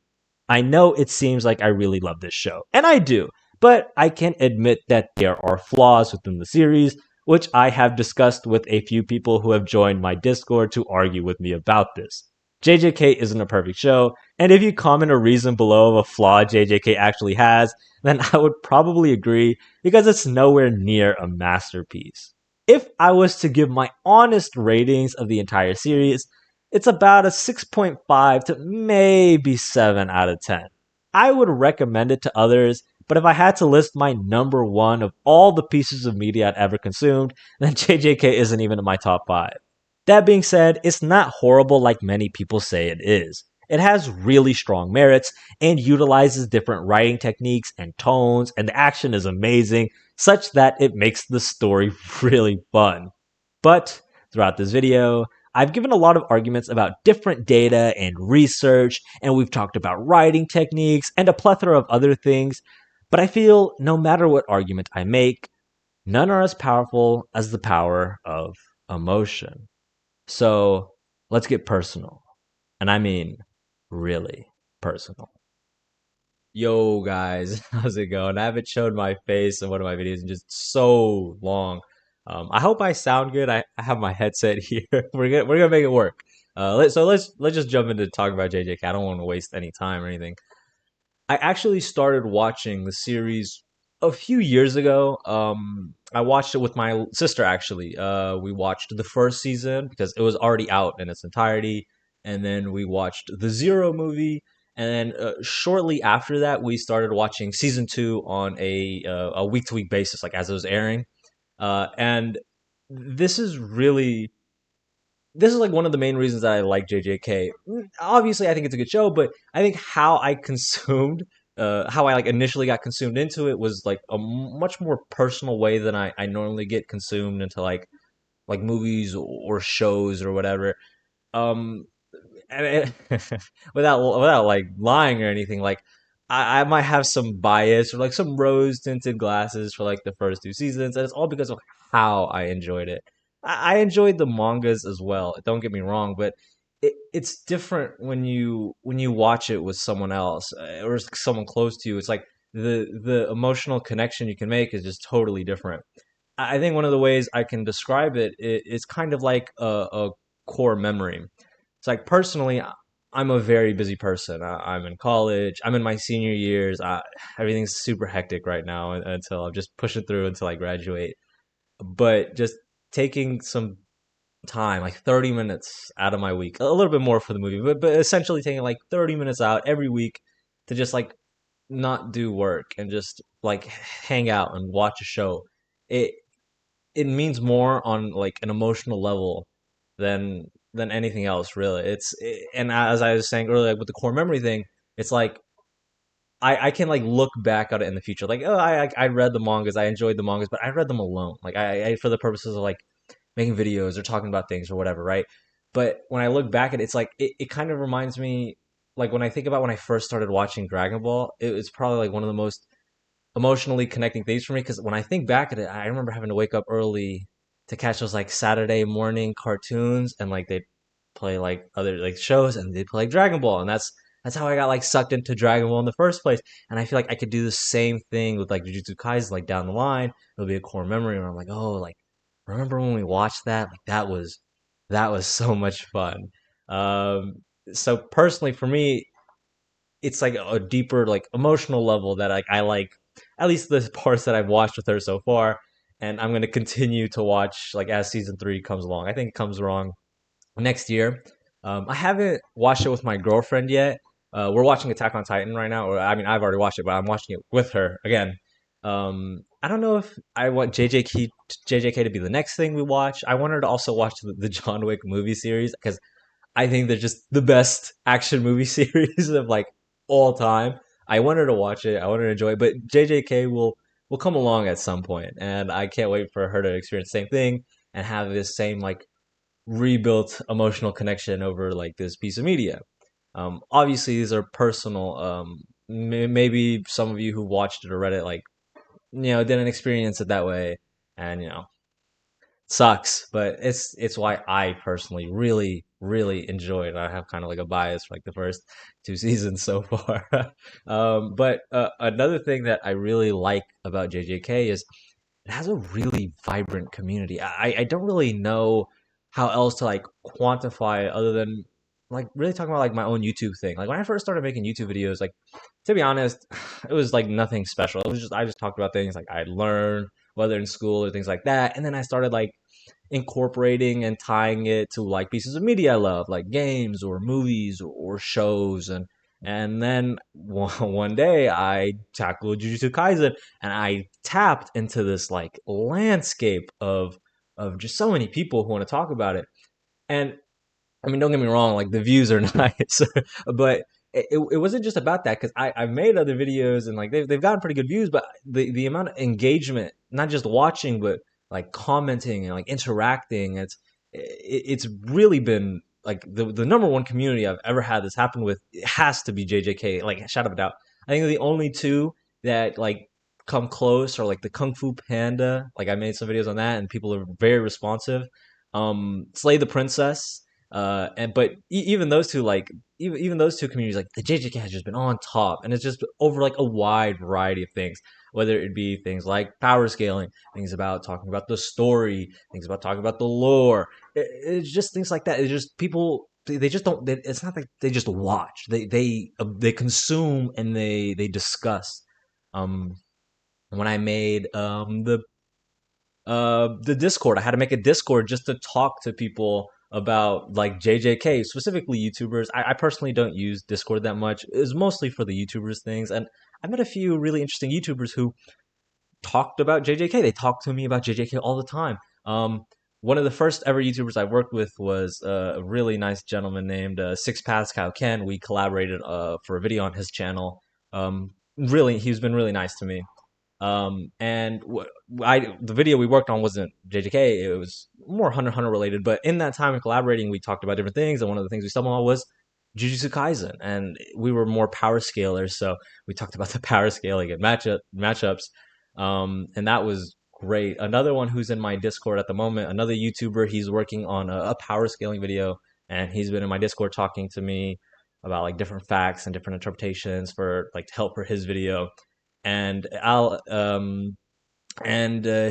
A: I know it seems like I really love this show, and I do, but I can admit that there are flaws within the series, which I have discussed with a few people who have joined my Discord to argue with me about this. JJK isn't a perfect show, and if you comment a reason below of a flaw JJK actually has, then I would probably agree because it's nowhere near a masterpiece. If I was to give my honest ratings of the entire series, it's about a 6.5 to maybe 7 out of 10. I would recommend it to others, but if I had to list my number one of all the pieces of media I'd ever consumed, then JJK isn't even in my top 5. That being said, it's not horrible like many people say it is. It has really strong merits and utilizes different writing techniques and tones, and the action is amazing, such that it makes the story really fun. But throughout this video, I've given a lot of arguments about different data and research, and we've talked about writing techniques and a plethora of other things, but I feel no matter what argument I make, none are as powerful as the power of emotion. So let's get personal. And I mean really personal. Yo guys, how's it going? I haven't showed my face in one of my videos in just so long. I hope I sound good. I have my headset here. We're gonna make it work. Let's just jump into talking about JJK. I don't want to waste any time or anything. I actually started watching the series a few years ago. I watched it with my sister actually. We watched the first season because it was already out in its entirety, and then we watched the Zero movie, and then shortly after that, we started watching season 2 on a week-to-week basis, like as it was airing. And this is like one of the main reasons that I like JJK. Obviously, I think it's a good show, but I think how I consumed, how I like initially got consumed into it was like a much more personal way than I normally get consumed into like movies or shows or whatever. And without like lying or anything, like I might have some bias or like some rose tinted glasses for like the first 2 seasons, and it's all because of how I enjoyed it. I enjoyed the mangas as well. Don't get me wrong, but it's different when you watch it with someone else or someone close to you. It's like the emotional connection you can make is just totally different. I think one of the ways I can describe it is kind of like a core memory. It's like personally, I'm a very busy person. I'm in college. I'm in my senior years. Everything's super hectic right now until I'm just pushing through until I graduate. But just taking some time, like 30 minutes out of my week, a little bit more for the movie, but essentially taking like 30 minutes out every week to just like not do work and just like hang out and watch a show. It means more on like an emotional level than anything else, really. And as I was saying earlier, like, with the core memory thing, it's like I can like look back at it in the future, like, oh, I read the mangas, I enjoyed the mangas, but I read them alone, like I for the purposes of like making videos or talking about things or whatever, right? But when I look back at it, it's like it kind of reminds me, like when I think about when I first started watching Dragon Ball, it's probably like one of the most emotionally connecting things for me, because when I think back at it, I remember having to wake up early to catch those like Saturday morning cartoons, and like they'd play like other like shows, and they'd play like Dragon Ball, and that's how I got like sucked into Dragon Ball in the first place. And I feel like I could do the same thing with like Jujutsu Kaisen, like down the line. It'll be a core memory where I'm like, oh, like remember when we watched that? Like that was so much fun. So personally for me, it's like a deeper like emotional level that like I like at least the parts that I've watched with her so far, and I'm gonna continue to watch like as season 3 comes along. I think it comes along next year. I haven't watched it with my girlfriend yet. We're watching Attack on Titan right now, or I mean, I've already watched it, but I'm watching it with her again. I don't know if I want JJK to be the next thing we watch. I want her to also watch the John Wick movie series, because I think they're just the best action movie series of like all time. I want her to watch it. I want her to enjoy it. But JJK will will come along at some point, and I can't wait for her to experience the same thing and have this same like rebuilt emotional connection over like this piece of media. Obviously, these are personal. Maybe some of you who watched it or read it, like, didn't experience it that way, and sucks. But it's why I personally really enjoyed it. I have kind of like a bias for like the first two seasons so far. But another thing that I really like about JJK is it has a really vibrant community. I don't really know how else to like quantify it other than like really talking about like my own YouTube thing. Like when I first started making YouTube videos, like to be honest, it was like nothing special. It was just I just talked about things like I learned, whether in school or things like that. And then I started like incorporating and tying it to like pieces of media I love, like games or movies or shows. And then one day I tackled Jujutsu Kaisen and I tapped into this like landscape of just so many people who want to talk about it. And I mean, don't get me wrong, like the views are nice, but it wasn't just about that because I've made other videos and like they've gotten pretty good views, but the amount of engagement, not just watching, but like commenting and like interacting, it's really been like the number one community I've ever had this happen with. It has to be JJK, like shout out a doubt. I think the only two that like come close are like the Kung Fu Panda. Like I made some videos on that and people are very responsive. Slay the Princess. And but even those two, like even those two communities, like the JJK has just been on top, and it's just over like a wide variety of things, whether it be things like power scaling, things about talking about the story, things about talking about the lore. It's just things like that. It's just people. They just don't. It's not like they just watch. They consume and they discuss. Um, when I made the Discord. I had to make a Discord just to talk to people about like JJK, specifically YouTubers. I personally don't use Discord that much. It's mostly for the YouTubers things, and I met a few really interesting YouTubers who talked about JJK. They talked to me about JJK all the time. One of the first ever YouTubers I worked with was a really nice gentleman named SixPathsKaioken. We collaborated for a video on his channel. Really, he's been really nice to me. And the video we worked on wasn't JJK, it was more Hunter related, but in that time of collaborating, we talked about different things, and one of the things we stumbled on was Jujutsu Kaisen, and we were more power scalers, so we talked about the power scaling and matchups, and that was great. Another one who's in my Discord at the moment, another YouTuber, he's working on a power scaling video, and he's been in my Discord talking to me about like different facts and different interpretations for like to help for his video. And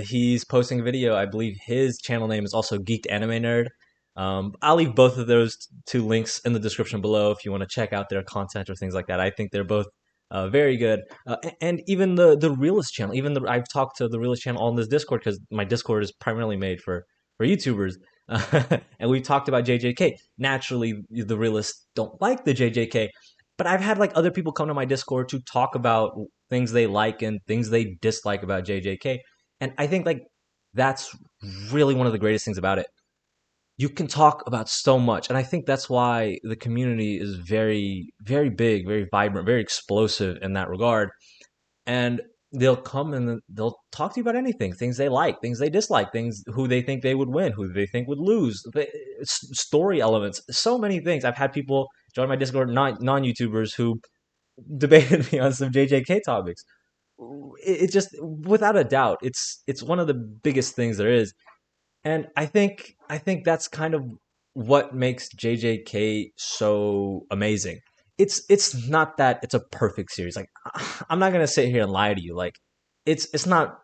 A: he's posting a video. I believe his channel name is also Geeked Anime Nerd. I'll leave both of those two links in the description below if you want to check out their content or things like that. I think they're both very good. And even the Realist channel, I've talked to the Realist channel on this Discord because my Discord is primarily made for YouTubers. And we talked about JJK. Naturally, the Realists don't like the JJK, but I've had like other people come to my Discord to talk about things they like and things they dislike about JJK. And I think like that's really one of the greatest things about it. You can talk about so much. And I think that's why the community is very, very big, very vibrant, very explosive in that regard. And they'll come and they'll talk to you about anything, things they like, things they dislike, things who they think they would win, who they think would lose, story elements, so many things. I've had people join my Discord, non-YouTubers, who debated me on some JJK topics. It just, without a doubt, it's one of the biggest things there is, and I think that's kind of what makes JJK so amazing. It's not that it's a perfect series. Like I'm not gonna sit here and lie to you. Like it's not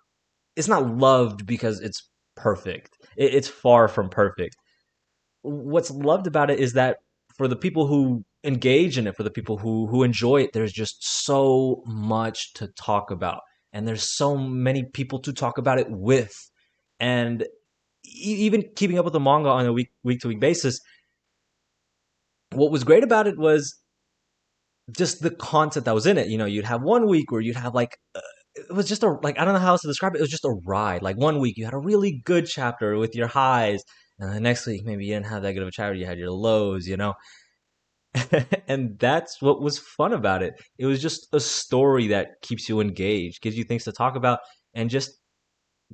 A: loved because it's perfect. It's far from perfect. What's loved about it is that for the people who engage in it, for the people who enjoy it, there's just so much to talk about, and there's so many people to talk about it with, and even keeping up with the manga on a week to week basis. What was great about it was just the content that was in it. You'd have 1 week where you'd have like it was just like I don't know how else to describe it. It was just a ride. Like 1 week you had a really good chapter with your highs, and the next week maybe you didn't have that good of a chapter. You had your lows. And that's what was fun about it. It was just a story that keeps you engaged, gives you things to talk about, and just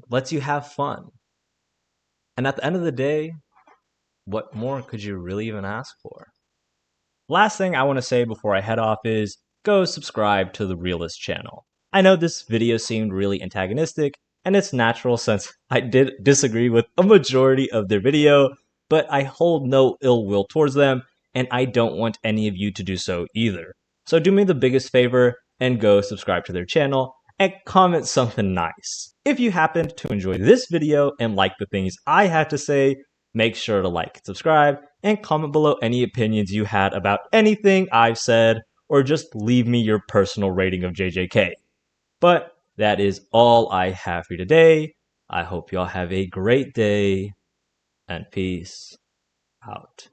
A: lets you have fun. And at the end of the day, what more could you really even ask for? Last thing I want to say before I head off is go subscribe to the Realist channel. I know this video seemed really antagonistic, and it's natural since I did disagree with a majority of their video, but I hold no ill will towards them, and I don't want any of you to do so either. So do me the biggest favor and go subscribe to their channel and comment something nice. If you happened to enjoy this video and like the things I had to say, make sure to like and subscribe and comment below any opinions you had about anything I've said, or just leave me your personal rating of JJK. But that is all I have for you today. I hope y'all have a great day, and peace out.